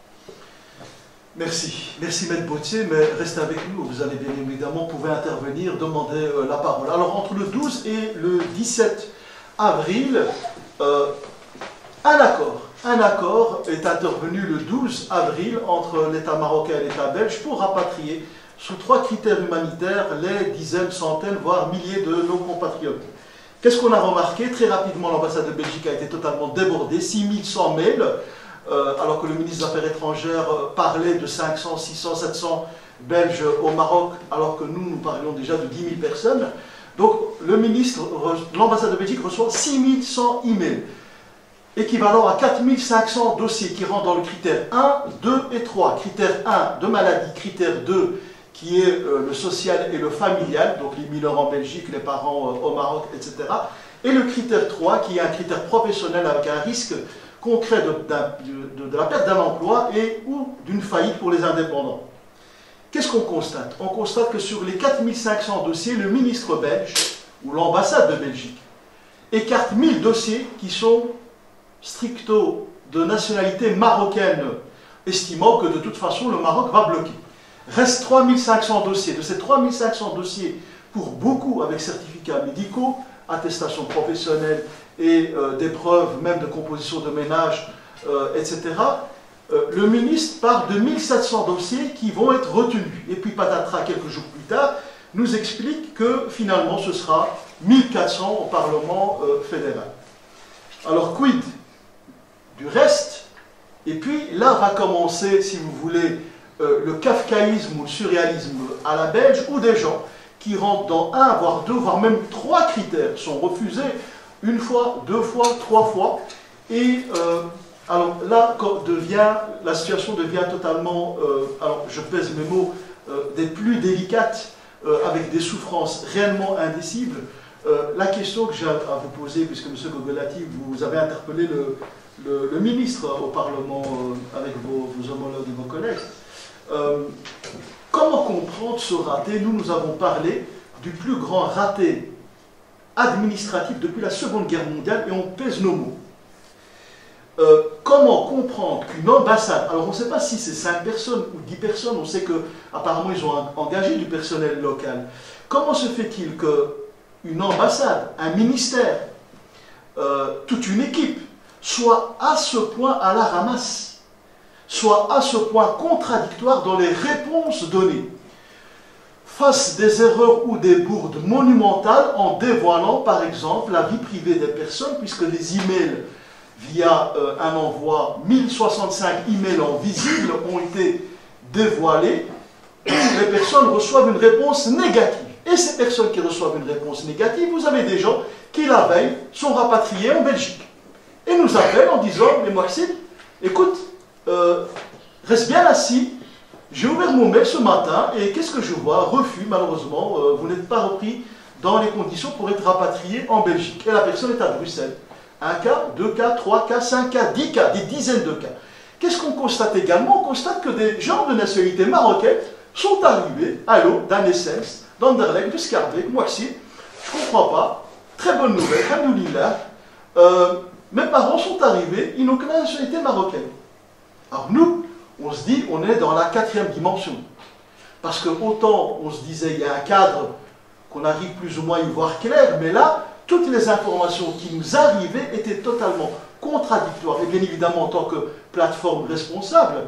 S2: Merci. Merci, Maître Bautier, mais restez avec nous. Vous allez bien évidemment pouvoir intervenir, demander la parole. Alors, entre le 12 et le 17 avril, un accord est intervenu le 12 avril entre l'État marocain et l'État belge pour rapatrier sous 3 critères humanitaires les dizaines, centaines, voire milliers de nos compatriotes. Qu'est-ce qu'on a remarqué? Très rapidement, l'ambassade de Belgique a été totalement débordée, 6100 mails, alors que le ministre des Affaires étrangères parlait de 500, 600, 700 Belges au Maroc, alors que nous parlions déjà de 10 000 personnes. Donc, l'ambassade de Belgique reçoit 6100 emails, équivalent à 4500 dossiers qui rentrent dans le critère 1, 2 et 3. Critère 1 de maladie, critère 2 qui est le social et le familial, donc les mineurs en Belgique, les parents au Maroc, etc. Et le critère 3, qui est un critère professionnel avec un risque concret de la perte d'un emploi et ou d'une faillite pour les indépendants. Qu'est-ce qu'on constate? On constate que sur les 4500 dossiers, le ministre belge, ou l'ambassade de Belgique, écarte 1000 dossiers qui sont stricto de nationalité marocaine, estimant que de toute façon le Maroc va bloquer. Reste 3500 dossiers. De ces 3500 dossiers, pour beaucoup avec certificats médicaux, attestations professionnelles et des preuves même de composition de ménage, etc., le ministre parle de 1700 dossiers qui vont être retenus. Et puis patatras, quelques jours plus tard, nous explique que finalement ce sera 1400 au Parlement fédéral. Alors quid du reste? Et puis là va commencer, si vous voulez, le kafkaïsme ou le surréalisme à la belge, où des gens qui rentrent dans 1, voire 2, voire même 3 critères sont refusés 1 fois, 2 fois, 3 fois. Et alors là, la situation devient totalement, alors je pèse mes mots, des plus délicates, avec des souffrances réellement indicibles. La question que j'ai à vous poser, puisque M. Gogolati, vous avez interpellé le ministre au Parlement avec vos homologues et vos collègues, comment comprendre ce raté? Nous avons parlé du plus grand raté administratif depuis la Seconde Guerre mondiale et on pèse nos mots. comment comprendre qu'une ambassade, alors on ne sait pas si c'est 5 personnes ou 10 personnes, on sait qu'apparemment ils ont engagé du personnel local. Comment se fait-il qu'une ambassade, un ministère, toute une équipe, soit à ce point à la ramasse, soit à ce point contradictoire dans les réponses données, fasse des erreurs ou des bourdes monumentales en dévoilant par exemple la vie privée des personnes, puisque les emails via un envoi, 1065 emails en visible ont été dévoilés, les personnes reçoivent une réponse négative. Et ces personnes qui reçoivent une réponse négative, vous avez des gens qui la veille sont rapatriés en Belgique. Et nous appellent en disant, mais Mohsin, écoute, reste bien assis, j'ai ouvert mon mail ce matin et qu'est-ce que je vois? Refus, malheureusement, vous n'êtes pas repris dans les conditions pour être rapatrié en Belgique. Et la personne est à Bruxelles. 1 cas, 2 cas, 3 cas, 5 cas, 10 cas, des dizaines de cas. Qu'est-ce qu'on constate également? On constate que des gens de nationalité marocaine sont arrivés à l'eau d'Anessens, d'Anderlecht, de Schaerbeek, Mohsin. Je ne comprends pas. Très bonne nouvelle, alhamdoulilah. Mes parents sont arrivés, ils n'ont que la nationalité marocaine. Alors nous, on se dit, on est dans la 4e dimension. Parce que autant on se disait, il y a un cadre qu'on arrive plus ou moins à y voir clair, mais là, toutes les informations qui nous arrivaient étaient totalement contradictoires. Et bien évidemment, en tant que plateforme responsable,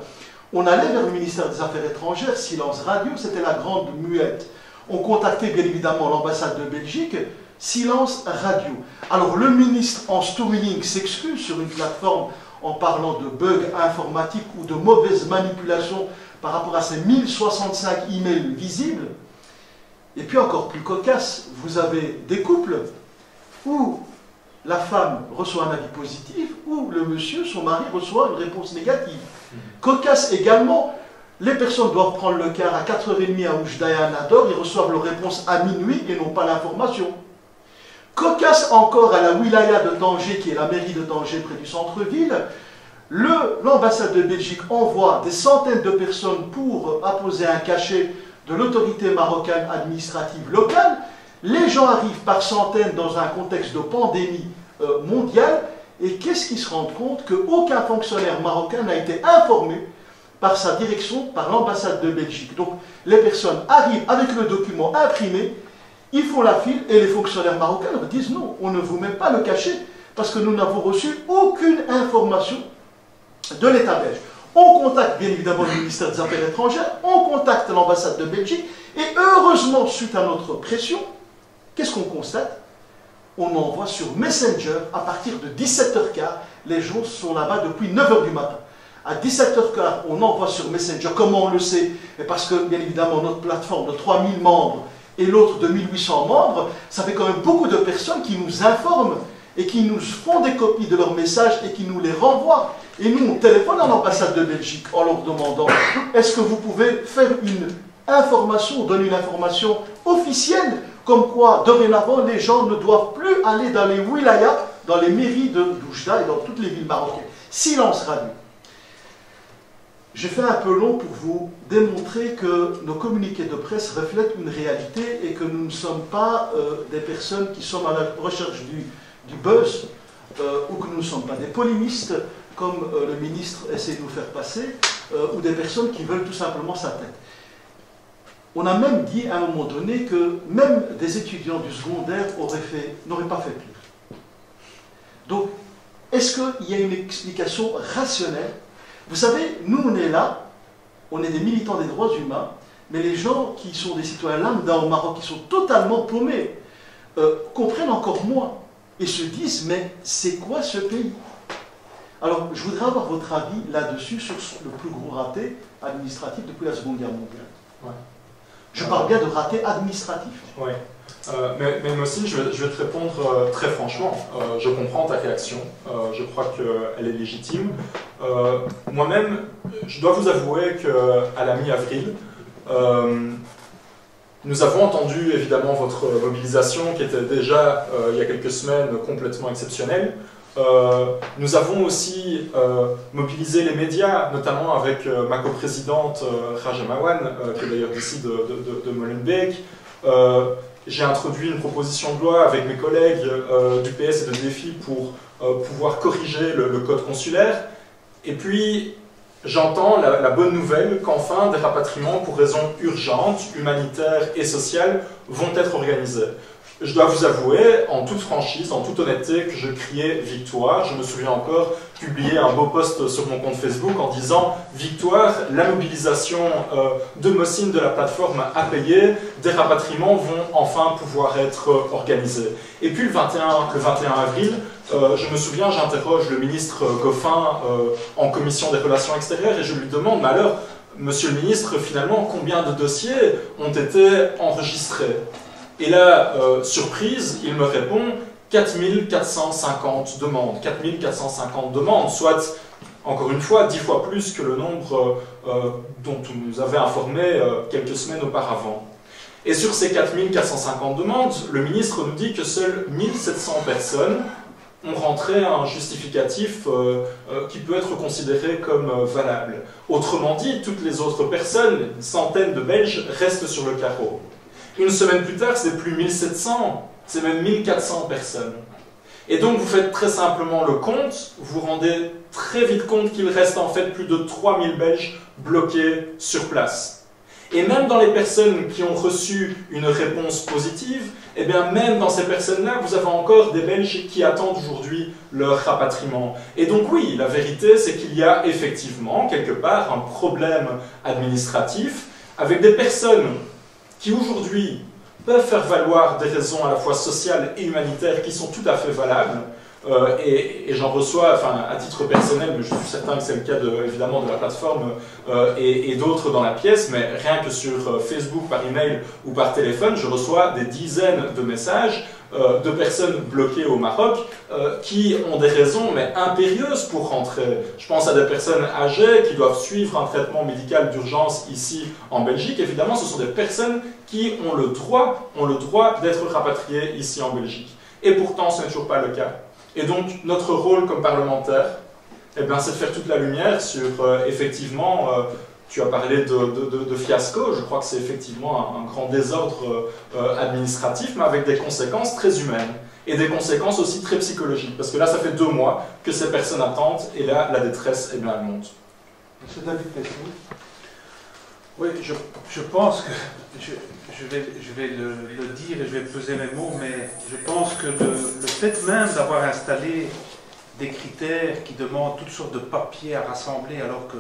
S2: on allait vers le ministère des Affaires étrangères, silence radio, c'était la grande muette. On contactait bien évidemment l'ambassade de Belgique, silence radio. Alors le ministre en streaming s'excuse sur une plateforme en parlant de bugs informatiques ou de mauvaises manipulations par rapport à ces 1065 emails visibles. Et puis encore plus cocasse, vous avez des couples où la femme reçoit un avis positif, où le monsieur, son mari, reçoit une réponse négative. Cocasse également, les personnes doivent prendre le car à 4h30 à Oujda et à Nador, ils reçoivent leur réponse à minuit et n'ont pas l'information. Cocasse encore à la wilaya de Tanger, qui est la mairie de Tanger près du centre-ville, l'ambassade de Belgique envoie des centaines de personnes pour apposer un cachet de l'autorité marocaine administrative locale. Les gens arrivent par centaines dans un contexte de pandémie mondiale, et qu'est-ce qu'ils se rendent compte? Qu'aucun fonctionnaire marocain n'a été informé par sa direction, par l'ambassade de Belgique. Donc les personnes arrivent avec le document imprimé, ils font la file et les fonctionnaires marocains leur disent non, on ne vous met pas le cachet parce que nous n'avons reçu aucune information de l'État belge. On contacte bien évidemment le ministère des Affaires étrangères, on contacte l'ambassade de Belgique et heureusement, suite à notre pression, qu'est-ce qu'on constate? On envoie sur Messenger à partir de 17h15, les gens sont là-bas depuis 9h du matin. À 17h15, on envoie sur Messenger, comment on le sait? Et parce que bien évidemment notre plateforme de 3000 membres et l'autre de 1800 membres, ça fait quand même beaucoup de personnes qui nous informent et qui nous font des copies de leurs messages et qui nous les renvoient. Et nous, on téléphone à l'ambassade de Belgique en leur demandant est-ce que vous pouvez faire une information, donner une information officielle, comme quoi, dorénavant, les gens ne doivent plus aller dans les wilayas, dans les mairies de Oujda et dans toutes les villes marocaines. Silence radio. J'ai fait un peu long pour vous démontrer que nos communiqués de presse reflètent une réalité et que nous ne sommes pas des personnes qui sont à la recherche du buzz ou que nous ne sommes pas des polémistes comme le ministre essaie de nous faire passer ou des personnes qui veulent tout simplement sa tête. On a même dit à un moment donné que même des étudiants du secondaire n'auraient pas fait pire. Donc, est-ce qu'il y a une explication rationnelle? Vous savez, nous on est là, on est des militants des droits humains, mais les gens qui sont des citoyens lambda au Maroc, qui sont totalement paumés, comprennent encore moins et se disent, mais c'est quoi ce pays? Alors, je voudrais avoir votre avis là-dessus sur le plus gros raté administratif depuis la Seconde Guerre mondiale.
S4: Ouais.
S2: Je parle bien de raté administratif.
S4: Oui. Mais moi aussi, je vais te répondre très franchement. Je comprends ta réaction. Je crois qu'elle est légitime. Moi-même, je dois vous avouer qu'à la mi-avril, nous avons entendu évidemment votre mobilisation qui était déjà, il y a quelques semaines, complètement exceptionnelle. Nous avons aussi mobilisé les médias, notamment avec ma coprésidente Raja Mawan, qui est d'ailleurs d'ici de Molenbeek. j'ai introduit une proposition de loi avec mes collègues du PS et de Défi pour pouvoir corriger le code consulaire. Et puis, j'entends la bonne nouvelle qu'enfin des rapatriements pour raisons urgentes, humanitaires et sociales vont être organisés. Je dois vous avouer, en toute franchise, en toute honnêteté, que je criais victoire. Je me souviens encore publier un beau post sur mon compte Facebook en disant « Victoire, la mobilisation de Mossine de la plateforme a payé, des rapatriements vont enfin pouvoir être organisés. » Et puis le 21 avril, je me souviens, j'interroge le ministre Goffin en commission des relations extérieures et je lui demande « Mais alors, monsieur le ministre, finalement, combien de dossiers ont été enregistrés ?» Et là, surprise, il me répond 4450 demandes. 4450 demandes, soit, encore une fois, 10 fois plus que le nombre dont on nous avait informé quelques semaines auparavant. Et sur ces 4450 demandes, le ministre nous dit que seules 1700 personnes ont rentré un justificatif qui peut être considéré comme valable. Autrement dit, toutes les autres personnes, une centaine de Belges, restent sur le carreau. Une semaine plus tard, c'est plus 1700, c'est même 1400 personnes. Et donc vous faites très simplement le compte, vous vous rendez très vite compte qu'il reste en fait plus de 3000 Belges bloqués sur place. Et même dans les personnes qui ont reçu une réponse positive, eh bien même dans ces personnes-là, vous avez encore des Belges qui attendent aujourd'hui leur rapatriement. Et donc oui, la vérité c'est qu'il y a effectivement quelque part un problème administratif avec des personnes qui aujourd'hui peuvent faire valoir des raisons à la fois sociales et humanitaires qui sont tout à fait valables. Et j'en reçois, enfin, à titre personnel, mais je suis certain que c'est le cas évidemment de la plateforme et d'autres dans la pièce, mais rien que sur Facebook, par email ou par téléphone, je reçois des dizaines de messages de personnes bloquées au Maroc qui ont des raisons mais impérieuses pour rentrer. Je pense à des personnes âgées qui doivent suivre un traitement médical d'urgence ici en Belgique. Évidemment, ce sont des personnes qui ont le droit d'être rapatriées ici en Belgique. Et pourtant, ce n'est toujours pas le cas. Et donc, notre rôle comme parlementaire, eh bien, c'est de faire toute la lumière sur, effectivement, tu as parlé de fiasco, je crois que c'est effectivement un grand désordre administratif, mais avec des conséquences très humaines. Et des conséquences aussi très psychologiques. Parce que là, ça fait 2 mois que ces personnes attendent, et là, la détresse, eh bien, elle monte.
S2: Monsieur David Pessoud.
S3: Oui, je pense que, je vais le dire et je vais peser mes mots, mais je pense que le fait même d'avoir installé des critères qui demandent toutes sortes de papiers à rassembler alors que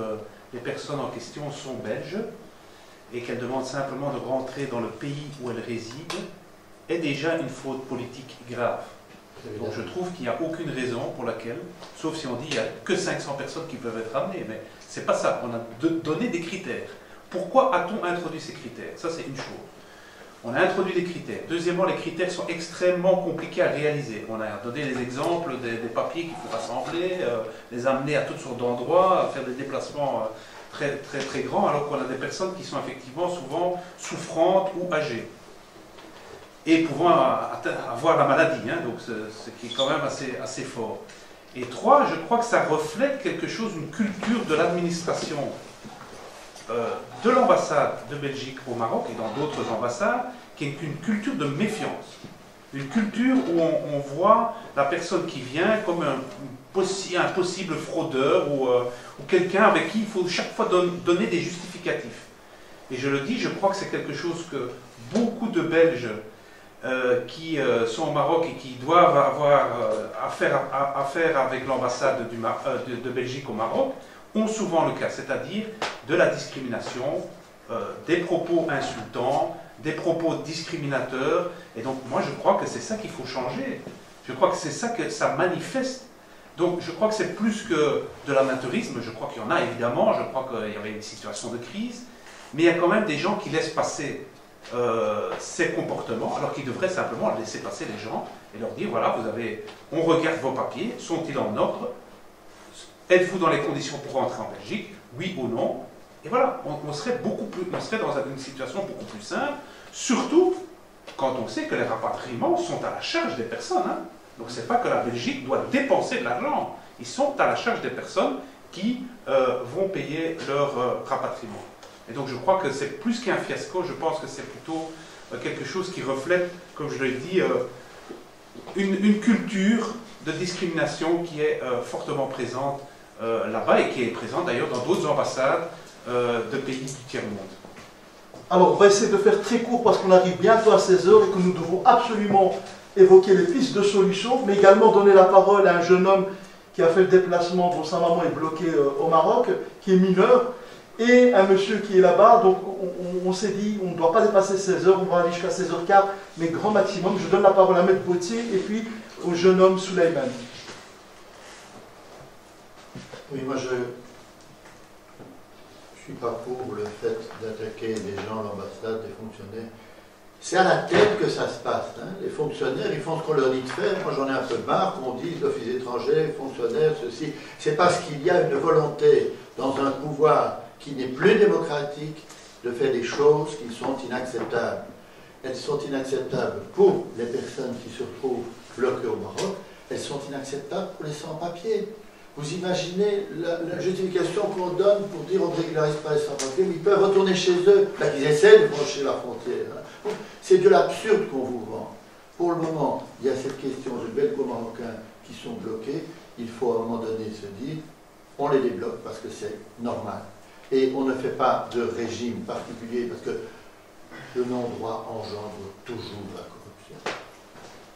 S3: les personnes en question sont belges et qu'elles demandent simplement de rentrer dans le pays où elles résident est déjà une faute politique grave. Donc je trouve qu'il n'y a aucune raison pour laquelle, sauf si on dit qu'il n'y a que 500 personnes qui peuvent être amenées, mais c'est pas ça, on a donné des critères. Pourquoi a-t-on introduit ces critères? Ça c'est une chose. On a introduit des critères. Deuxièmement, les critères sont extrêmement compliqués à réaliser. On a donné les exemples des papiers qu'il faut rassembler, les amener à toutes sortes d'endroits, faire des déplacements très grands, alors qu'on a des personnes qui sont effectivement souvent souffrantes ou âgées. Et pouvant avoir la maladie, hein, donc ce qui est quand même assez fort. Et 3, je crois que ça reflète quelque chose, une culture de l'administration de l'ambassade de Belgique au Maroc et dans d'autres ambassades, qui est une culture de méfiance. Une culture où on voit la personne qui vient comme un possible fraudeur ou quelqu'un avec qui il faut chaque fois donner des justificatifs. Et je le dis, je crois que c'est quelque chose que beaucoup de Belges qui sont au Maroc et qui doivent avoir affaire avec l'ambassade de Belgique au Maroc, ont souvent le cas, c'est-à-dire de la discrimination, des propos insultants, des propos discriminateurs. Et donc moi je crois que c'est ça qu'il faut changer. Je crois que c'est ça que ça manifeste. Donc je crois que c'est plus que de l'amateurisme, je crois qu'il y en a évidemment, je crois qu'il y avait une situation de crise, mais il y a quand même des gens qui laissent passer ces comportements, alors qu'ils devraient simplement laisser passer les gens et leur dire, voilà, on regarde vos papiers, sont-ils en ordre? Êtes-vous dans les conditions pour rentrer en Belgique? Oui ou non? Et voilà, on serait dans une situation beaucoup plus simple, surtout quand on sait que les rapatriements sont à la charge des personnes. Hein. Donc c'est pas que la Belgique doit dépenser de l'argent, ils sont à la charge des personnes qui vont payer leur rapatriement. Et donc je crois que c'est plus qu'un fiasco, je pense que c'est plutôt quelque chose qui reflète, comme je l'ai dit, une culture de discrimination qui est fortement présente là-bas et qui est présente d'ailleurs dans d'autres ambassades de pays du tiers-monde.
S2: Alors, on va essayer de faire très court parce qu'on arrive bientôt à 16 h et que nous devons absolument évoquer les pistes de solutions, mais également donner la parole à un jeune homme qui a fait le déplacement, dont sa maman est bloquée au Maroc, qui est mineur, et un monsieur qui est là-bas. Donc, on s'est dit, on ne doit pas dépasser 16 h, on va aller jusqu'à 16h15, mais grand maximum. Je donne la parole à Maître Bautier et puis au jeune homme Souleymane.
S5: Oui, moi je suis pas pour le fait d'attaquer les gens, l'ambassade, les fonctionnaires. C'est à la tête que ça se passe. Hein. Les fonctionnaires, ils font ce qu'on leur dit de faire. Moi, j'en ai un peu marre qu'on dise l'office étranger, fonctionnaires, ceci. C'est parce qu'il y a une volonté dans un pouvoir qui n'est plus démocratique de faire des choses qui sont inacceptables. Elles sont inacceptables pour les personnes qui se retrouvent bloquées au Maroc. Elles sont inacceptables pour les sans-papiers. Vous imaginez la justification qu'on donne pour dire on ne régularise pas les sans-papiers, mais ils peuvent retourner chez eux. Là, ils essaient de franchir la frontière. Hein. C'est de l'absurde qu'on vous vend. Pour le moment, il y a cette question de belgo-marocains qui sont bloqués. Il faut à un moment donné se dire on les débloque parce que c'est normal. Et on ne fait pas de régime particulier parce que le non-droit engendre toujours la corruption.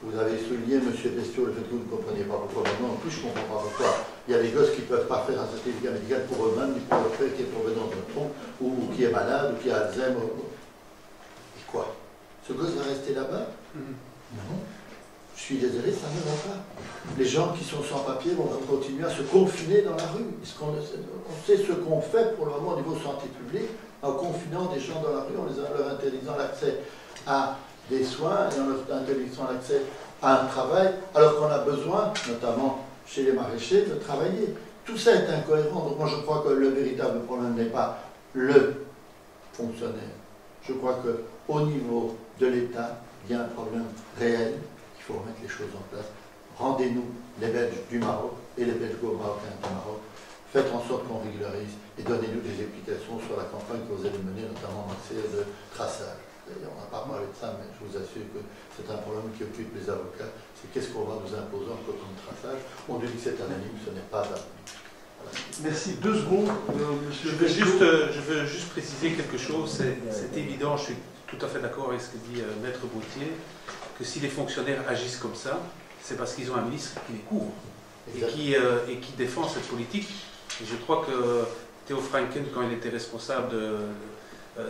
S5: Vous avez souligné, M. Bestiaux, le fait que vous ne compreniez pas pourquoi. Maintenant, en plus, je ne comprends pas pourquoi. Il y a des gosses qui ne peuvent pas faire un certificat médical pour eux-mêmes, ni pour leur frère qui est tombé dans un tronc, ou qui est malade, ou qui a Alzheimer. Et quoi? Ce gosse va rester là-bas? Non. Je suis désolé, ça ne va pas. Les gens qui sont sans papier vont continuer à se confiner dans la rue. On sait ce qu'on fait pour le moment au niveau santé publique, en confinant des gens dans la rue, en leur interdisant l'accès à des soins et en leur interdisant l'accès à un travail, alors qu'on a besoin, notamment chez les maraîchers, de travailler. Tout ça est incohérent. Donc moi je crois que le véritable problème n'est pas le fonctionnaire. Je crois qu'au niveau de l'État, il y a un problème réel. Il faut remettre les choses en place. Rendez-nous les Belges du Maroc et les Belgo-Marocains du Maroc. Faites en sorte qu'on régularise et donnez-nous des explications sur la campagne que vous allez mener, notamment en matière de traçage. D'ailleurs, on n'a pas parlé de ça, mais je vous assure que c'est un problème qui occupe les avocats. C'est qu'est-ce qu'on va nous imposer en coton de traçage. On nous dit que c'est anonyme, ce n'est pas anonyme. Voilà.
S2: Merci. 2 secondes, monsieur.
S3: Je veux juste préciser quelque chose. C'est évident, je suis tout à fait d'accord avec ce que dit Maître Bautier, que si les fonctionnaires agissent comme ça, c'est parce qu'ils ont un ministre qui les couvre et qui défend cette politique. Et je crois que Theo Franken, quand il était responsable de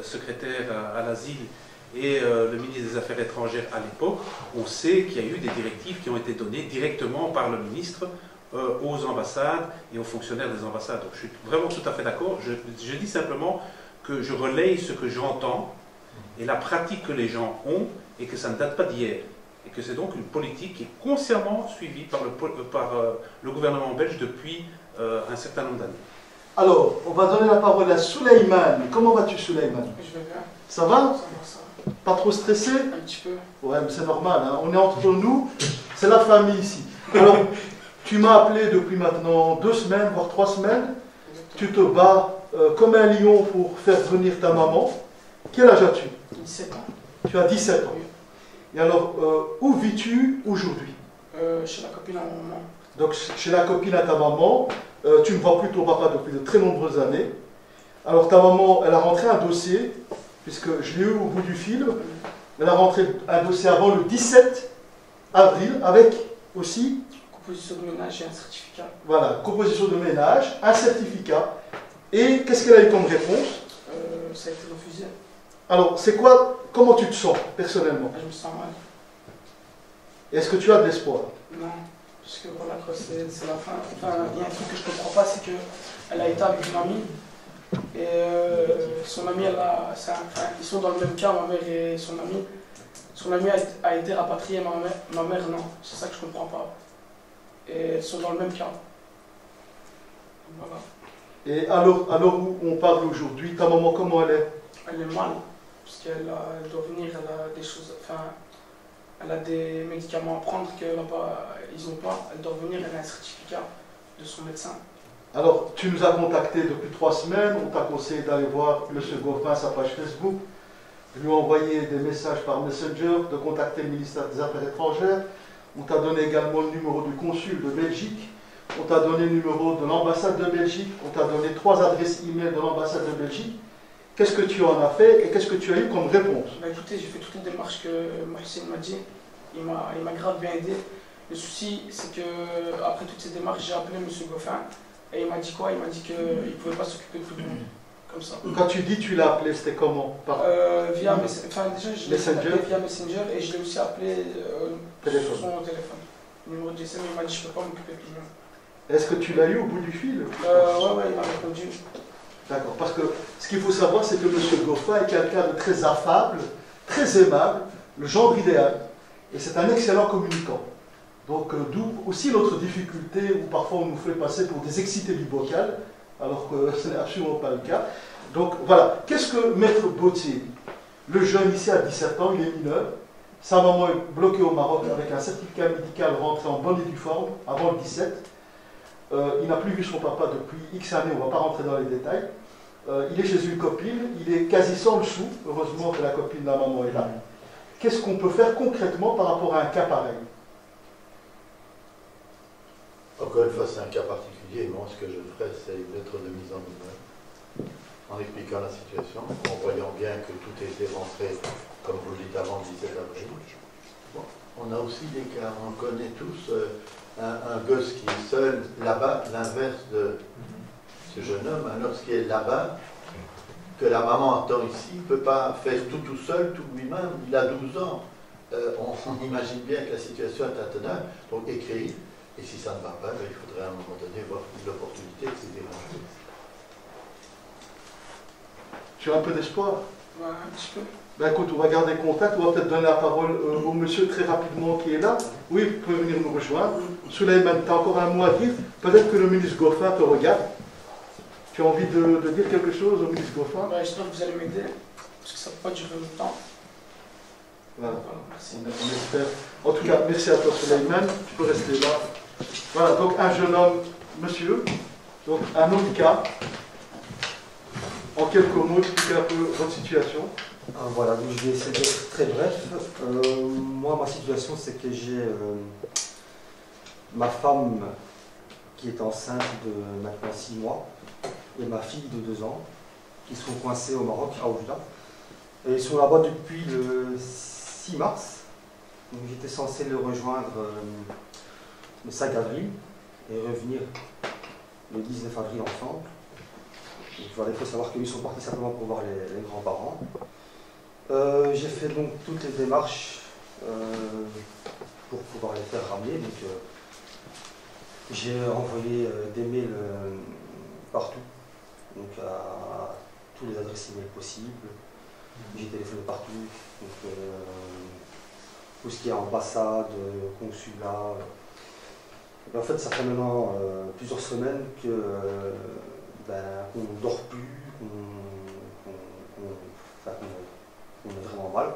S3: secrétaire à l'asile et le ministre des Affaires étrangères à l'époque, on sait qu'il y a eu des directives qui ont été données directement par le ministre aux ambassades et aux fonctionnaires des ambassades. Donc je suis vraiment tout à fait d'accord. Je dis simplement que je relaye ce que j'entends et la pratique que les gens ont et que ça ne date pas d'hier. Et que c'est donc une politique qui est consciemment suivie par le gouvernement belge depuis un certain nombre d'années.
S2: Alors, on va donner la parole à Souleymane. Comment vas-tu, Souleymane?
S6: Je vais bien.
S2: Ça va?
S6: Ça va, ça va.
S2: Pas trop stressé?
S6: Un petit peu.
S2: Ouais, mais c'est normal, hein. On est entre nous, c'est la famille ici. Alors, tu m'as appelé depuis maintenant 2 semaines, voire 3 semaines. Tu te bats comme un lion pour faire venir ta maman. Quel âge as-tu?
S6: 17 ans.
S2: Tu as 17 ans.
S6: Oui.
S2: Et alors, où vis-tu aujourd'hui?
S6: Chez la copine à mon maman.
S2: Donc, chez la copine à ta maman, tu ne vois plus ton papa depuis de très nombreuses années. Alors, ta maman, elle a rentré un dossier, puisque je l'ai eu au bout du fil. Elle a rentré un dossier avant le 17 avril, avec aussi...
S6: Composition de ménage et un certificat.
S2: Voilà, composition de ménage, un certificat. Et qu'est-ce qu'elle a eu comme réponse?
S6: Ça a été refusé.
S2: Alors, c'est quoi? Comment tu te sens, personnellement?
S6: Je me sens mal.
S2: Est-ce que tu as de l'espoir?
S6: Non. Parce que voilà, c'est la fin. Enfin, il y a un truc que je ne comprends pas, c'est qu'elle a été avec une amie. Et son amie, ils sont dans le même cas, ma mère et son amie. Son amie a été rapatriée, ma mère non. C'est ça que je ne comprends pas. Et ils sont dans le même cas. Voilà.
S2: Et alors où on parle aujourd'hui, ta maman, comment elle est?
S6: Elle est mal. Parce qu'elle doit venir, elle a des choses. Enfin, elle a des médicaments à prendre qu'ils n'ont pas. Elle doit venir, elle a un certificat de son médecin.
S2: Alors, tu nous as contacté depuis 3 semaines, on t'a conseillé d'aller voir M. Goffin, sa page Facebook. de lui envoyer des messages par Messenger, de contacter le ministère des Affaires étrangères. On t'a donné également le numéro du consul de Belgique. On t'a donné le numéro de l'ambassade de Belgique. On t'a donné 3 adresses e-mail de l'ambassade de Belgique. Qu'est-ce que tu en as fait et qu'est-ce que tu as eu comme réponse?
S6: Bah écoutez, j'ai fait toutes les démarches que Mohsin m'a dit. Il m'a grave bien aidé. Le souci, c'est que après toutes ces démarches, j'ai appelé M. Goffin et il m'a dit quoi? Il m'a dit qu'il ne pouvait pas s'occuper de tout le monde. Comme ça.
S2: Quand tu dis tu l'as appelé, c'était comment?
S6: Via déjà, je l'ai appelé via Messenger et je l'ai aussi appelé sur son téléphone. Le numéro de GSM, il m'a dit je ne peux pas m'occuper de tout le monde.
S2: Est-ce que tu l'as eu au bout du fil?
S6: Ouais, il m'a répondu.
S2: D'accord, parce que ce qu'il faut savoir, c'est que M. Goffin est quelqu'un de très affable, très aimable, le genre idéal, et c'est un excellent communicant. Donc d'où aussi notre difficulté, où parfois on nous fait passer pour des excités du bocal, alors que ce n'est absolument pas le cas. Donc voilà, qu'est-ce que Maître Bautier? Le jeune ici a 17 ans, il est mineur, sa maman est bloquée au Maroc avec un certificat médical rentré en bonne et due forme, avant le 17. Il n'a plus vu son papa depuis X années, on ne va pas rentrer dans les détails. Il est chez une copine, il est quasi sans le sou, heureusement que la copine de la maman est là. Qu'est-ce qu'on peut faire concrètement par rapport à un cas pareil?
S5: Encore une fois, c'est un cas particulier. Moi, ce que je ferais, c'est une lettre de mise en demeure, en expliquant la situation, en voyant bien que tout était rentré, comme vous le dites, avant le 17 avril. Bon, on a aussi des cas, on connaît tous un gosse qui est seul là-bas, l'inverse de ce jeune homme, un gosse qui est là-bas, que la maman attend ici, ne peut pas faire tout seul, tout lui-même, il a 12 ans. On imagine bien que la situation est intenable, donc écrire. Et si ça ne va pas, il faudrait à un moment donné voir l'opportunité de se déranger.
S2: Tu as un peu d'espoir?
S6: Ouais, un petit peu.
S2: Ben écoute, on va garder contact, on va peut-être donner la parole au monsieur très rapidement qui est là. Oui, vous pouvez venir nous rejoindre. Souleymane, tu as encore un mot à dire? Peut-être que le ministre Goffin te regarde. Tu as envie de dire quelque chose au ministre Goffin?
S6: Ouais, j'espère que vous allez m'aider, parce que ça ne peut pas durer longtemps.
S2: Voilà.
S6: Merci.
S2: On espère. En tout cas, merci à toi Souleymane, tu peux rester là. Voilà, donc un jeune homme, monsieur, donc un handicap. En quelques mots, expliquez un peu votre situation.
S7: Voilà, donc je vais essayer d'être très bref. Moi, ma situation, c'est que j'ai ma femme qui est enceinte de maintenant 6 mois et ma fille de 2 ans qui sont coincées au Maroc, à Oujda. Et ils sont là-bas depuis le 6 mars. Donc j'étais censé les rejoindre le 5 avril et revenir le 19 avril ensemble. Donc, voilà, il faut savoir qu'ils sont partis simplement pour voir les grands-parents. J'ai fait donc toutes les démarches pour pouvoir les faire ramener. Donc j'ai envoyé des mails partout, donc à tous les adresses email possibles. J'ai téléphoné partout, donc tout ce qui est ambassade, consulat. Et en fait, ça fait maintenant plusieurs semaines que qu'on ne dort plus, qu'on est vraiment mal.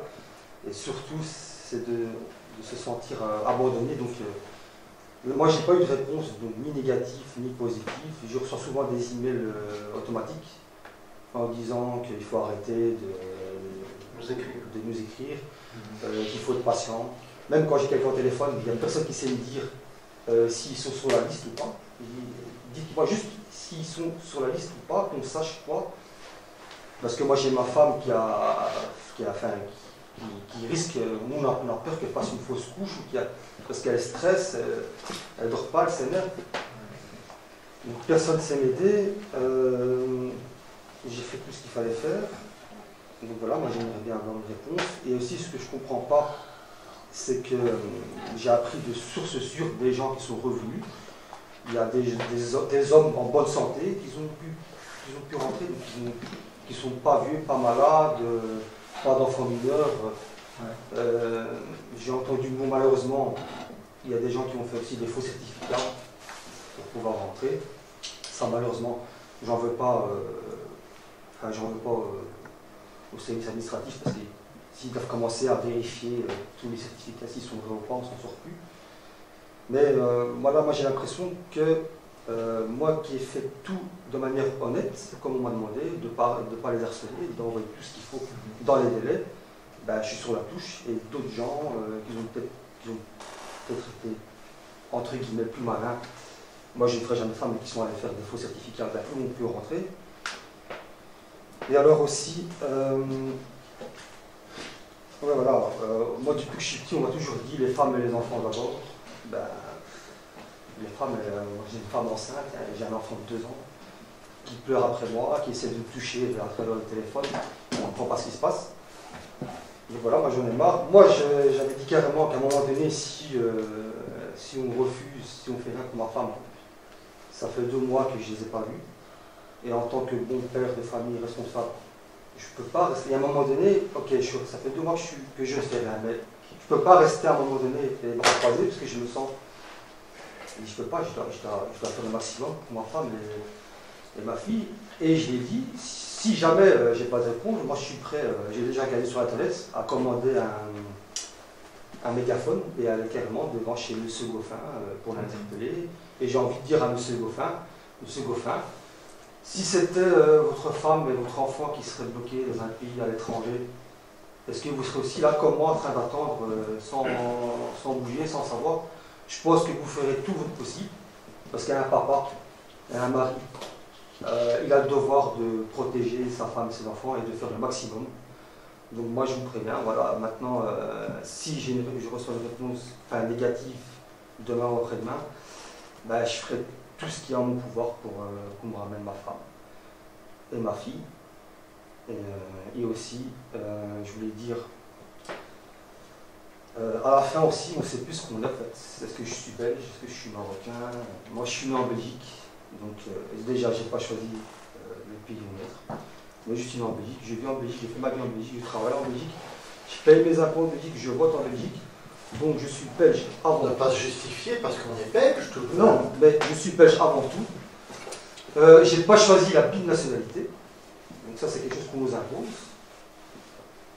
S7: Et surtout, c'est de se sentir abandonné. Donc, moi, j'ai pas eu de réponse, donc, ni négative ni positive. Je reçois souvent des emails automatiques en disant qu'il faut arrêter de nous écrire, qu'il faut être patient. Même quand j'ai quelqu'un au téléphone, il n'y a personne qui sait me dire s'ils sont sur la liste ou pas. Dites-moi juste s'ils sont sur la liste ou pas, qu'on sache quoi. Parce que moi j'ai ma femme qui risque, nous on a peur qu'elle fasse une fausse couche, parce qu'elle stresse, elle ne dort pas, elle s'énerve. Donc personne ne sait m'aider. J'ai fait tout ce qu'il fallait faire. Donc voilà, moi j'aimerais bien avoir une réponse. Et aussi ce que je ne comprends pas, c'est que j'ai appris de sources sûres des gens qui sont revenus. Il y a des hommes en bonne santé qui ont pu rentrer, donc qui ne sont pas vieux, pas malades, pas d'enfants mineurs. J'ai entendu, bon, malheureusement, il y a des gens qui ont fait aussi des faux certificats pour pouvoir rentrer. Ça, malheureusement, j'en veux pas au service administratif, parce que s'ils doivent commencer à vérifier tous les certificats, s'ils sont vrais ou pas, on ne s'en sort plus. Mais voilà, moi j'ai l'impression que moi qui ai fait tout de manière honnête, comme on m'a demandé, de ne pas les harceler, d'envoyer tout ce qu'il faut dans les délais, ben, je suis sur la touche, et d'autres gens qui ont peut-être été, entre guillemets, plus malins. Moi, j'ai une très jeune femme qui sont allés faire des faux certificats, ben, eux, on peut rentrer. Et alors aussi, ouais, voilà, moi depuis que je suis petit, on m'a toujours dit les femmes et les enfants d'abord. Ben, les femmes, j'ai une femme enceinte, j'ai un enfant de 2 ans qui pleure après moi, qui essaie de me toucher à travers le téléphone, on ne comprend pas ce qui se passe. Et voilà, moi j'en ai marre. Moi j'avais dit carrément qu'à un moment donné, si on me refuse, si on fait rien pour ma femme, ça fait 2 mois que je ne les ai pas vus. Et en tant que bon père de famille responsable, je ne peux pas rester. Et à un moment donné, ok, ça fait 2 mois que je ne fais rien, mais je ne peux pas rester à un moment donné les bras croisés parce que je me sens. Je ne peux pas, je dois faire le maximum pour ma femme et ma fille. Et je l'ai dit, si jamais je n'ai pas de réponse, moi je suis prêt, j'ai déjà regardé sur internet, à commander un mégaphone et à aller carrément devant chez M. Goffin pour l'interpeller. Et j'ai envie de dire à M. Goffin, si c'était votre femme et votre enfant qui seraient bloqués dans un pays à l'étranger, est-ce que vous serez aussi là comme moi en train d'attendre sans bouger, sans savoir? Je pense que vous ferez tout votre possible, parce qu'il y a un papa, il y a un mari, il a le devoir de protéger sa femme et ses enfants et de faire le maximum. Donc moi je vous préviens, voilà, maintenant, si je reçois une réponse négative demain ou après-demain, ben, je ferai tout ce qui est en mon pouvoir pour qu'on me ramène ma femme et ma fille. Et aussi, je voulais dire, à la fin aussi, on ne sait plus ce qu'on a fait. Est-ce que je suis belge, est-ce que je suis marocain? Moi, je suis né en Belgique, donc déjà, je n'ai pas choisi le pays où naître. Mais je suis né en Belgique, je vis en Belgique, j'ai fait ma vie en Belgique, je travaille en Belgique, je paye mes impôts en Belgique, je vote en Belgique. Donc, je suis belge avant tout.
S5: On ne va pas se justifier parce qu'on est belge, tout le monde.
S7: Non, mais je suis belge avant tout. Je n'ai pas choisi la binationalité. Donc, ça, c'est quelque chose qu'on nous impose.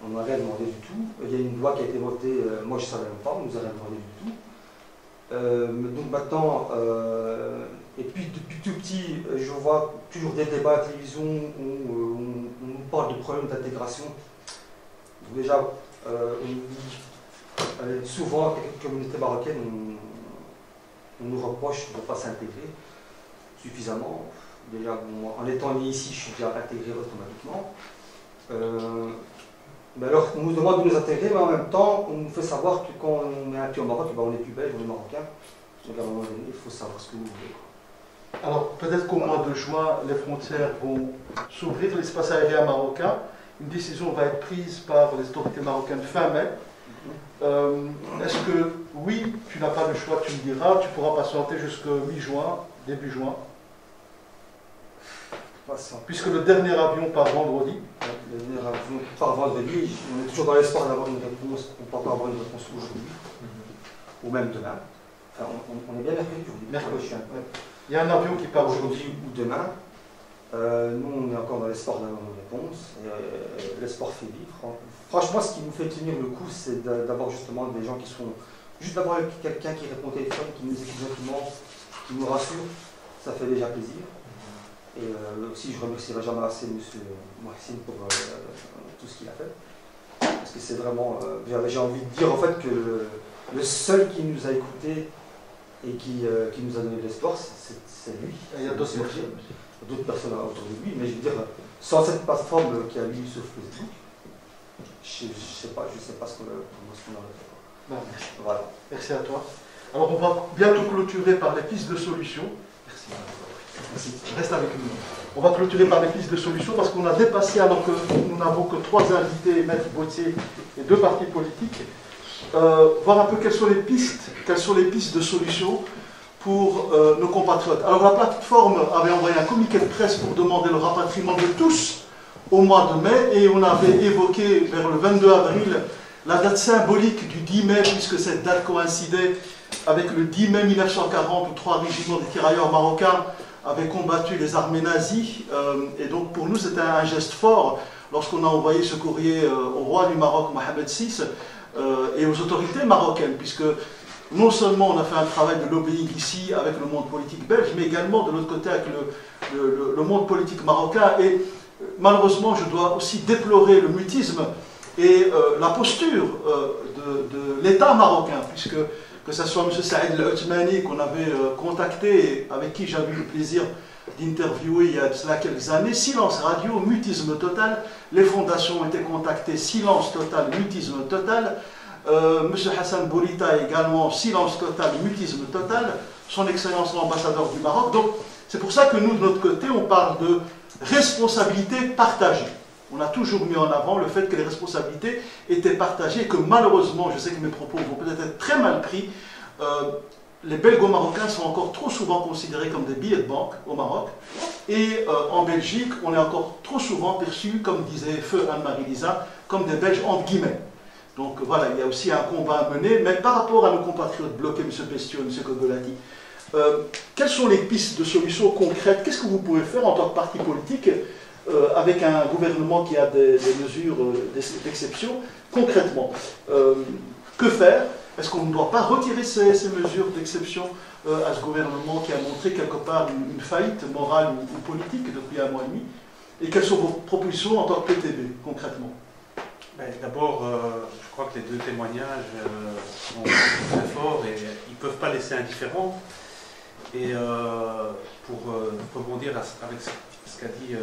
S7: On n'a rien demandé du tout. Il y a une loi qui a été votée, moi je ne savais même pas, on nous a rien demandé du tout. Donc maintenant, et puis depuis tout petit, je vois toujours des débats à la télévision où on nous parle de problèmes d'intégration. Déjà, on nous dit, souvent, avec la communauté marocaine, on nous reproche de ne pas s'intégrer suffisamment. Déjà, bon, en étant né ici, je suis déjà intégré automatiquement. Mais alors, on nous demande de nous intégrer, mais en même temps, on nous fait savoir que quand on est un pied au Maroc, ben on est plus belge, on est marocain. Donc à un moment donné, il faut savoir ce que vous voulez.
S2: Alors, peut-être qu'au mois de juin, les frontières vont s'ouvrir, l'espace aérien marocain. Une décision va être prise par les autorités marocaines fin mai. Est-ce que, oui, tu n'as pas le choix, tu me diras, tu pourras patienter jusqu'au mi-juin, début juin? Puisque le dernier avion part vendredi.
S7: Le dernier avion part vendredi, on est toujours dans l'espoir d'avoir une réponse, on ne peut pas avoir une réponse aujourd'hui, ou même demain. Enfin, on est bien mercredi.
S2: Il y a un avion qui part
S7: aujourd'hui ou demain. Nous, on est encore dans l'espoir d'avoir une réponse. L'espoir fait vivre. Franchement, ce qui nous fait tenir le coup, c'est d'avoir justement des gens qui sont... Juste d'avoir quelqu'un qui répond au téléphone, qui nous écoute gentiment, qui nous rassure, ça fait déjà plaisir. Et aussi, je ne remercierai jamais assez M. Maxime pour tout ce qu'il a fait. Parce que c'est vraiment... j'ai envie de dire en fait que le seul qui nous a écoutés et qui nous a donné de l'espoir, c'est lui.
S2: Et il y a d'autres personnes.
S7: D'autres personnes autour de lui, mais je veux dire, sans cette plateforme qui a lui sur Facebook, je ne sais pas ce qu'on aurait fait.
S2: Non.
S7: Voilà.
S2: Merci à toi. Alors on va bientôt clôturer par les pistes de solutions. Merci. Reste avec nous. On va clôturer par les pistes de solutions parce qu'on a dépassé, alors que nous n'avons que 3 invités, Maître Bautier et 2 partis politiques, voir un peu quelles sont les pistes de solutions pour nos compatriotes. Alors la plateforme avait envoyé un communiqué de presse pour demander le rapatriement de tous au mois de mai, et on avait évoqué vers le 22 avril la date symbolique du 10 mai, puisque cette date coïncidait avec le 10 mai 1940 où 3 régiments de tirailleurs marocains avaient combattu les armées nazies, et donc pour nous c'était un geste fort lorsqu'on a envoyé ce courrier au roi du Maroc, Mohamed VI, et aux autorités marocaines, puisque non seulement on a fait un travail de lobbying ici avec le monde politique belge, mais également de l'autre côté avec le monde politique marocain. Et malheureusement, je dois aussi déplorer le mutisme et la posture de l'État marocain, puisque que ce soit M. Saïd El-Othmani qu'on avait contacté, avec qui j'avais eu le plaisir d'interviewer il y a de cela quelques années, silence radio, mutisme total, les fondations ont été contactées, silence total, mutisme total, M. Hassan Boulita également, silence total, mutisme total, son Excellence l'ambassadeur du Maroc. Donc c'est pour ça que nous, de notre côté, on parle de responsabilité partagée. On a toujours mis en avant le fait que les responsabilités étaient partagées et que malheureusement, je sais que mes propos vont peut-être être très mal pris, les Belgo-Marocains sont encore trop souvent considérés comme des billets de banque au Maroc. Et en Belgique, on est encore trop souvent perçus, comme disait Feu Anne-Marie Lisa, comme des Belges entre guillemets. Donc voilà, il y a aussi un combat à mener. Mais par rapport à nos compatriotes bloqués, M. Pestiot, M. Kogolati, quelles sont les pistes de solutions concrètes? Qu'est-ce que vous pouvez faire en tant que parti politique avec un gouvernement qui a des mesures d'exception? Concrètement, que faire? Est-ce qu'on ne doit pas retirer ces mesures d'exception à ce gouvernement qui a montré quelque part une faillite morale ou politique depuis un mois et demi? Et quelles sont vos propositions en tant que PTB, concrètement?
S3: D'abord, je crois que les deux témoignages sont très forts et ils ne peuvent pas laisser indifférents. Et pour rebondir avec ce qu'a dit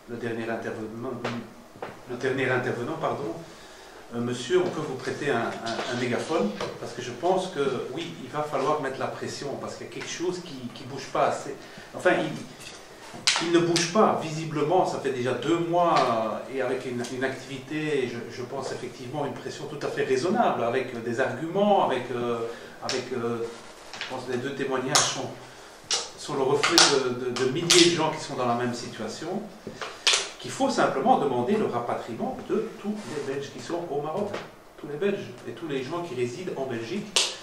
S3: le dernier intervenant, monsieur, on peut vous prêter un mégaphone, parce que je pense que, oui, il va falloir mettre la pression, parce qu'il y a quelque chose qui ne bouge pas assez. Enfin, il ne bouge pas, visiblement, ça fait déjà 2 mois, et avec une activité, je pense effectivement, une pression tout à fait raisonnable, avec des arguments, je pense que les 2 témoignages sont le reflet de milliers de gens qui sont dans la même situation, qu'il faut simplement demander le rapatriement de tous les Belges qui sont au Maroc, tous les Belges et tous les gens qui résident en Belgique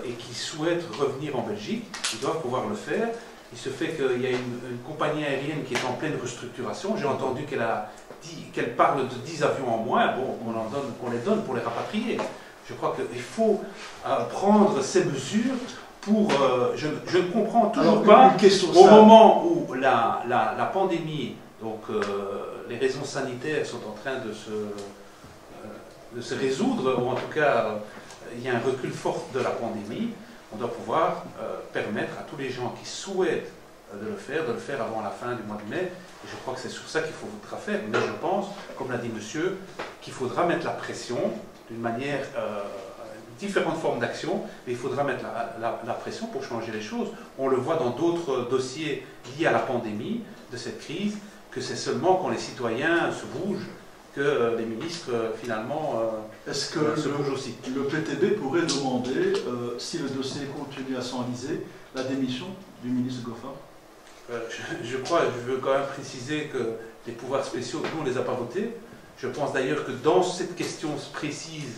S3: et qui souhaitent revenir en Belgique, ils doivent pouvoir le faire. Il se fait qu'il y a une compagnie aérienne qui est en pleine restructuration. J'ai entendu qu'elle parle de 10 avions en moins. Bon, on les donne pour les rapatrier. Je crois qu'il faut prendre ces mesures pour... je ne comprends toujours pas, au moment où la pandémie, donc les raisons sanitaires sont en train de se résoudre, ou en tout cas, il y a un recul fort de la pandémie. On doit pouvoir permettre à tous les gens qui souhaitent de le faire avant la fin du mois de mai. Et je crois que c'est sur ça qu'il faudra faire. Mais je pense, comme l'a dit monsieur, qu'il faudra mettre la pression d'une manière, différentes formes d'action, mais il faudra mettre la pression pour changer les choses. On le voit dans d'autres dossiers liés à la pandémie de cette crise, que c'est seulement quand les citoyens se bougent que les ministres, finalement,
S2: est-ce que
S3: se bougent aussi.
S2: Le PTB pourrait demander, si le dossier continue à s'enliser, la démission du ministre Goffin?
S3: Je veux quand même préciser que les pouvoirs spéciaux, nous, on ne les a pas votés. Je pense d'ailleurs que dans cette question précise,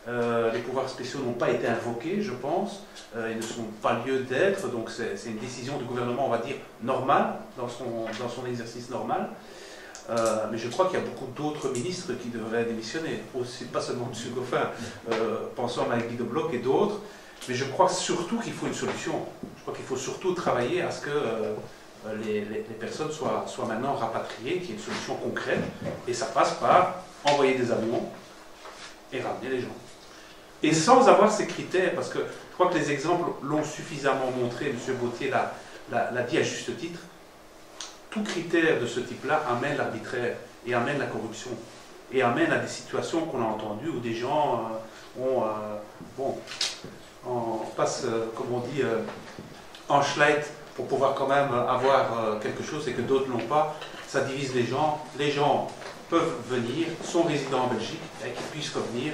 S3: les pouvoirs spéciaux n'ont pas été invoqués, je pense. Ils ne sont pas lieu d'être, donc c'est une décision du gouvernement, on va dire, normale, dans son exercice normal. Mais je crois qu'il y a beaucoup d'autres ministres qui devraient démissionner, aussi, pas seulement M. Goffin, pensons à Guy Debloc et d'autres, mais je crois surtout qu'il faut une solution. Je crois qu'il faut surtout travailler à ce que les personnes soient maintenant rapatriées, qu'il y ait une solution concrète, et ça passe par envoyer des avions et ramener les gens. Et sans avoir ces critères, parce que je crois que les exemples l'ont suffisamment montré, M. Gauthier l'a dit à juste titre, tout critère de ce type-là amène l'arbitraire et amène la corruption et amène à des situations qu'on a entendues où des gens passent, comme on dit, en schleit pour pouvoir quand même avoir quelque chose et que d'autres n'ont pas. Ça divise les gens. Les gens peuvent venir, sont résidents en Belgique et qu'ils puissent revenir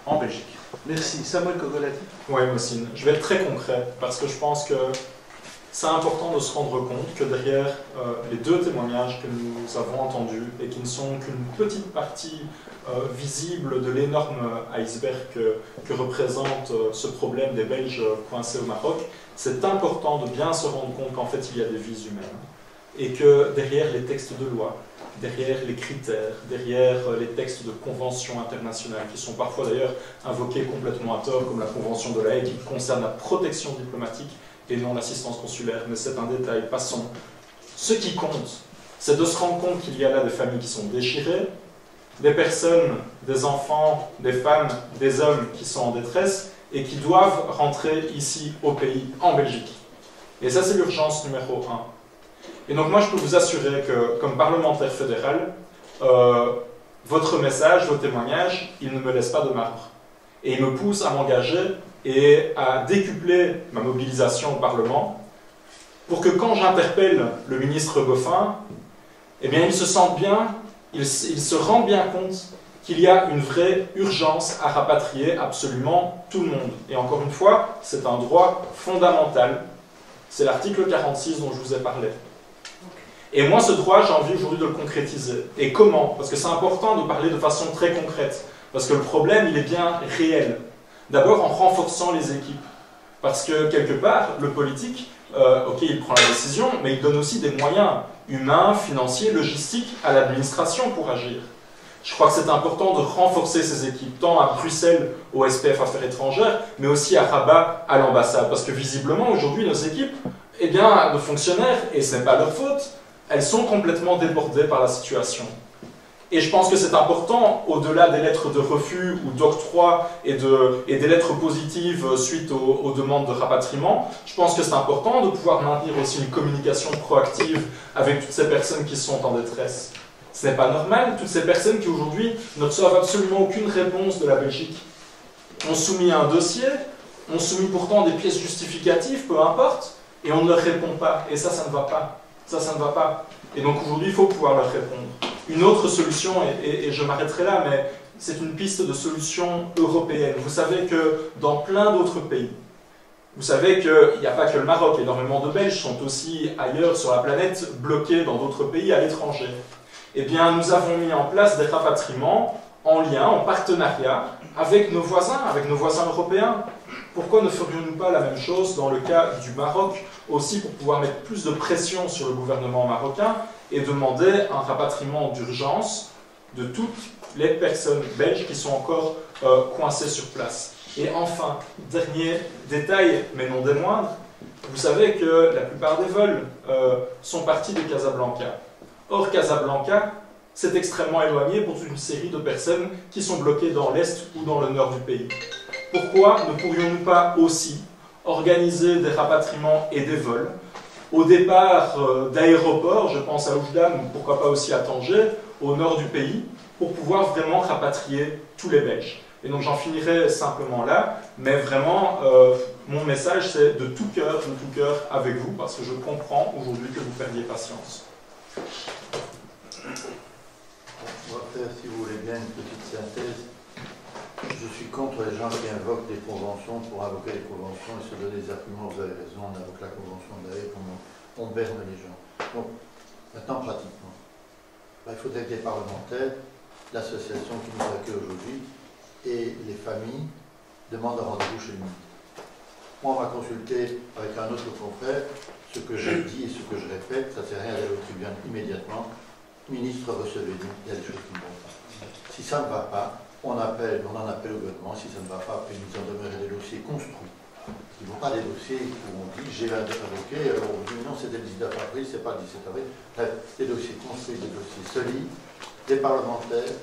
S3: en Belgique.
S2: Merci. Samuel Kogolati.
S4: Oui, Mossine. Je vais être très concret parce que je pense que c'est important de se rendre compte que derrière les 2 témoignages que nous avons entendus et qui ne sont qu'une petite partie visible de l'énorme iceberg que représente ce problème des Belges coincés au Maroc, c'est important de bien se rendre compte qu'en fait il y a des vies humaines. et que derrière les textes de loi, derrière les critères, derrière les textes de conventions internationales, qui sont parfois d'ailleurs invoqués complètement à tort, comme la Convention de la Haye, qui concerne la protection diplomatique et non l'assistance consulaire, mais c'est un détail, passons. Ce qui compte, c'est de se rendre compte qu'il y a là des familles qui sont déchirées, des personnes, des enfants, des femmes, des hommes qui sont en détresse et qui doivent rentrer ici au pays, en Belgique. Et ça, c'est l'urgence numéro 1. Et donc moi, je peux vous assurer que, comme parlementaire fédéral, votre message, vos témoignages, ils ne me laissent pas de marbre. Et ils me poussent à m'engager et à décupler ma mobilisation au Parlement pour que quand j'interpelle le ministre Goffin, eh bien, il se sente bien, il se rend bien compte qu'il y a une vraie urgence à rapatrier absolument tout le monde. Et encore une fois, c'est un droit fondamental. C'est l'article 46 dont je vous ai parlé. Et moi, ce droit, j'ai envie aujourd'hui de le concrétiser. Et comment? Parce que c'est important de parler de façon très concrète. Parce que le problème, il est bien réel. D'abord en renforçant les équipes. Parce que, quelque part, le politique, ok, il prend la décision, mais il donne aussi des moyens humains, financiers, logistiques à l'administration pour agir. Je crois que c'est important de renforcer ces équipes, tant à Bruxelles, au SPF Affaires étrangères, mais aussi à Rabat, à l'ambassade. Parce que visiblement, aujourd'hui, nos équipes, eh bien, de fonctionnaires, et ce n'est pas leur faute, elles sont complètement débordées par la situation. Et je pense que c'est important, au-delà des lettres de refus ou d'octroi et des lettres positives suite aux demandes de rapatriement, je pense que c'est important de pouvoir maintenir aussi une communication proactive avec toutes ces personnes qui sont en détresse. Ce n'est pas normal, toutes ces personnes qui aujourd'hui ne reçoivent absolument aucune réponse de la Belgique. On soumet un dossier, on soumet pourtant des pièces justificatives, peu importe, et on ne leur répond pas. Et ça, ça ne va pas. Ça ne va pas. Et donc aujourd'hui, il faut pouvoir leur répondre. Une autre solution, et je m'arrêterai là, mais c'est une piste de solution européenne. Vous savez que dans plein d'autres pays, vous savez qu'il n'y a pas que le Maroc, énormément de Belges sont aussi ailleurs sur la planète, bloqués dans d'autres pays à l'étranger. Eh bien, nous avons mis en place des rapatriements en lien, en partenariat avec nos voisins européens. Pourquoi ne ferions-nous pas la même chose dans le cas du Maroc, aussi pour pouvoir mettre plus de pression sur le gouvernement marocain et demander un rapatriement d'urgence de toutes les personnes belges qui sont encore coincées sur place. Et enfin, dernier détail, mais non des moindres, vous savez que la plupart des vols sont partis de Casablanca. Or, Casablanca, c'est extrêmement éloigné pour toute une série de personnes qui sont bloquées dans l'est ou dans le nord du pays. Pourquoi ne pourrions-nous pas aussi organiser des rapatriements et des vols au départ d'aéroports, je pense à Oujda, ou pourquoi pas aussi à Tanger, au nord du pays, pour pouvoir vraiment rapatrier tous les Belges. Et donc j'en finirai simplement là, mais vraiment, mon message c'est de tout cœur avec vous, parce que je comprends aujourd'hui que vous perdiez patience.
S5: On va faire, si vous voulez bien, une petite synthèse. Je suis contre les gens qui invoquent des conventions pour invoquer les conventions et se donner des arguments. Vous avez raison, on invoque la convention de la Haye, on berne les gens. Donc, maintenant, pratiquement, il faudrait que des parlementaires, l'association qui nous accueille aujourd'hui et les familles demandent un rendez-vous chez le ministre. Moi, on va consulter avec un autre confrère ce que j'ai dit et ce que je répète. Ça ne sert à rien d'aller au tribunal immédiatement. Ministre, recevez-nous, il y a des choses qui ne vont pas. Si ça ne va pas, on en appelle au gouvernement. Si ça ne va pas, après une mise en demeure et des dossiers construits. Ils ne vont pas des dossiers où on dit j'ai un avocat, alors on dit non, c'était le 19 avril, c'est pas le 17 avril. Bref, des dossiers construits, des dossiers solides, des parlementaires,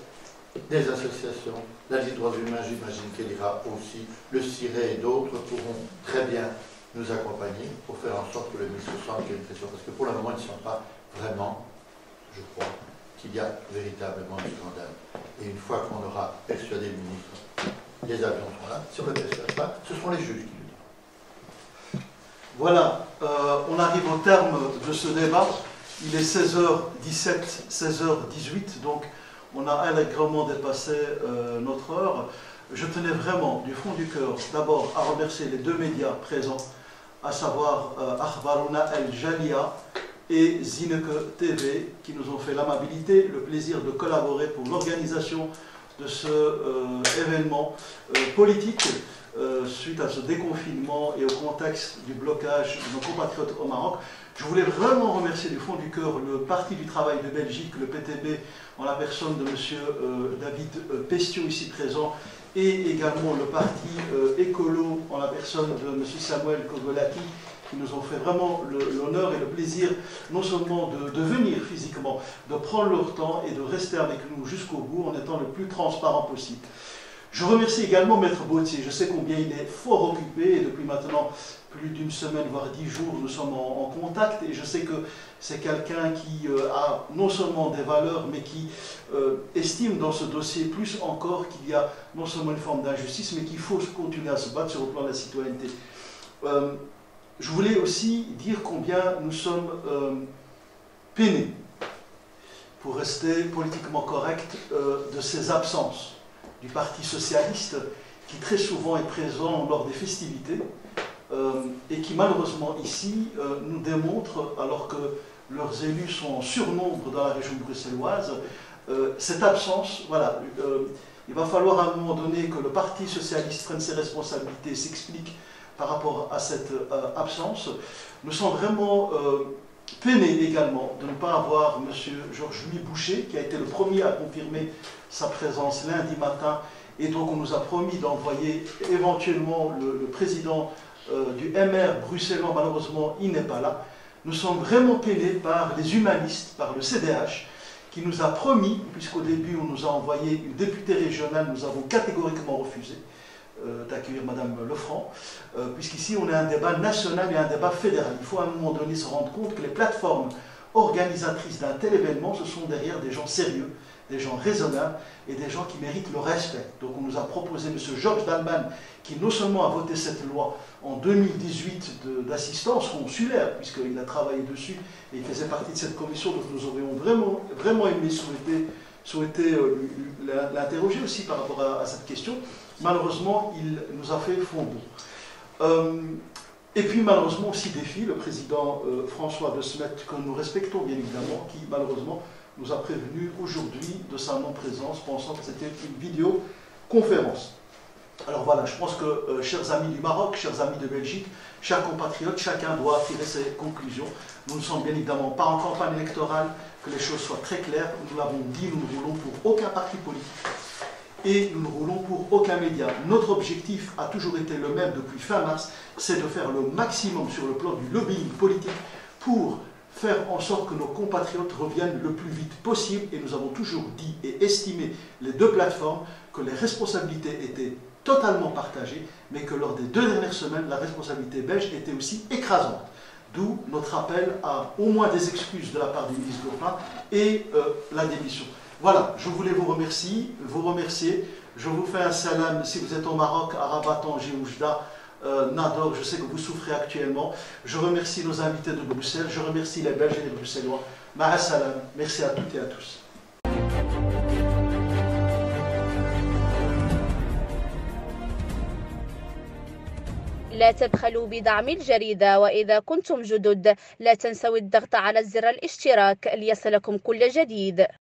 S5: des associations. La Ligue des droits humains, j'imagine qu'elle ira aussi, le CIRE et d'autres pourront très bien nous accompagner pour faire en sorte que le ministre sente qu'il y a une pression. Parce que pour le moment, ils ne sont pas vraiment, je crois, qu'il y a véritablement un scandale. Et une fois qu'on aura persuadé le ministre, les avions seront là. Si on ne le persuade pas, ce seront les juges qui le diront.
S2: Voilà, on arrive au terme de ce débat. Il est 16h17, 16h18, donc on a allègrement dépassé notre heure. Je tenais vraiment, du fond du cœur, d'abord à remercier les deux médias présents, à savoir Akhbarouna El Jalia et Zineke TV, qui nous ont fait l'amabilité, le plaisir de collaborer pour l'organisation de ce événement politique. suite à ce déconfinement et au contexte du blocage de nos compatriotes au Maroc. Je voulais vraiment remercier du fond du cœur le Parti du Travail de Belgique, le PTB, en la personne de M. David Pestiot, ici présent, et également le Parti Écolo, en la personne de M. Samuel Kogolaki, qui nous ont fait vraiment l'honneur et le plaisir non seulement de venir physiquement, de prendre leur temps et de rester avec nous jusqu'au bout en étant le plus transparent possible. Je remercie également Maître Bautier. Je sais combien il est fort occupé et depuis maintenant plus d'une semaine, voire 10 jours, nous sommes en contact et je sais que c'est quelqu'un qui a non seulement des valeurs mais qui estime dans ce dossier plus encore qu'il y a non seulement une forme d'injustice mais qu'il faut continuer à se battre sur le plan de la citoyenneté. Je voulais aussi dire combien nous sommes peinés, pour rester politiquement correct, de ces absences du Parti socialiste qui très souvent est présent lors des festivités et qui malheureusement ici nous démontre, alors que leurs élus sont en surnombre dans la région bruxelloise, cette absence, voilà, il va falloir à un moment donné que le Parti socialiste prenne ses responsabilités et s'explique par rapport à cette absence. Nous sommes vraiment peinés également de ne pas avoir M. Georges-Louis Boucher, qui a été le premier à confirmer sa présence lundi matin, et donc on nous a promis d'envoyer éventuellement le président du MR bruxellois. Malheureusement, il n'est pas là. Nous sommes vraiment peinés par les humanistes, par le CDH, qui nous a promis, puisqu'au début on nous a envoyé une députée régionale, nous avons catégoriquement refusé d'accueillir Mme Lefranc, puisqu'ici on a un débat national et un débat fédéral. Il faut à un moment donné se rendre compte que les plateformes organisatrices d'un tel événement, ce sont derrière des gens sérieux, des gens raisonnables et des gens qui méritent le respect. Donc on nous a proposé M. Georges Dalman, qui non seulement a voté cette loi en 2018 d'assistance consulaire, puisqu'il a travaillé dessus et il faisait partie de cette commission, donc nous aurions vraiment aimé souhaiter l'interroger aussi par rapport à cette question. Malheureusement, il nous a fait fond doux. Et puis malheureusement aussi défi, le président François de Smet, que nous respectons bien évidemment, qui malheureusement nous a prévenu aujourd'hui de sa non-présence, pensant que c'était une vidéoconférence. Alors voilà, je pense que, chers amis du Maroc, chers amis de Belgique, chers compatriotes, chacun doit tirer ses conclusions. Nous ne sommes bien évidemment pas en campagne électorale, que les choses soient très claires. Nous l'avons dit, nous ne roulons pour aucun parti politique et nous ne roulons pour aucun média. Notre objectif a toujours été le même depuis fin mars, c'est de faire le maximum sur le plan du lobbying politique pour faire en sorte que nos compatriotes reviennent le plus vite possible. Et nous avons toujours dit et estimé, les deux plateformes, que les responsabilités étaient totalement partagées, mais que lors des 2 dernières semaines, la responsabilité belge était aussi écrasante. D'où notre appel à au moins des excuses de la part du ministre Gopin et la démission. Voilà, je voulais vous remercier. Je vous fais un salam si vous êtes au Maroc, à Rabat, Tanger, Oujda, Nador, je sais que vous souffrez actuellement. Je remercie nos invités de Bruxelles, je remercie les Belges et les Bruxellois. Ma'a salam, merci à toutes et à tous.
S1: لا تبخلوا بدعم الجريدة، وإذا كنتم جدد لا تنسوا الضغط على زر الاشتراك ليصلكم كل جديد.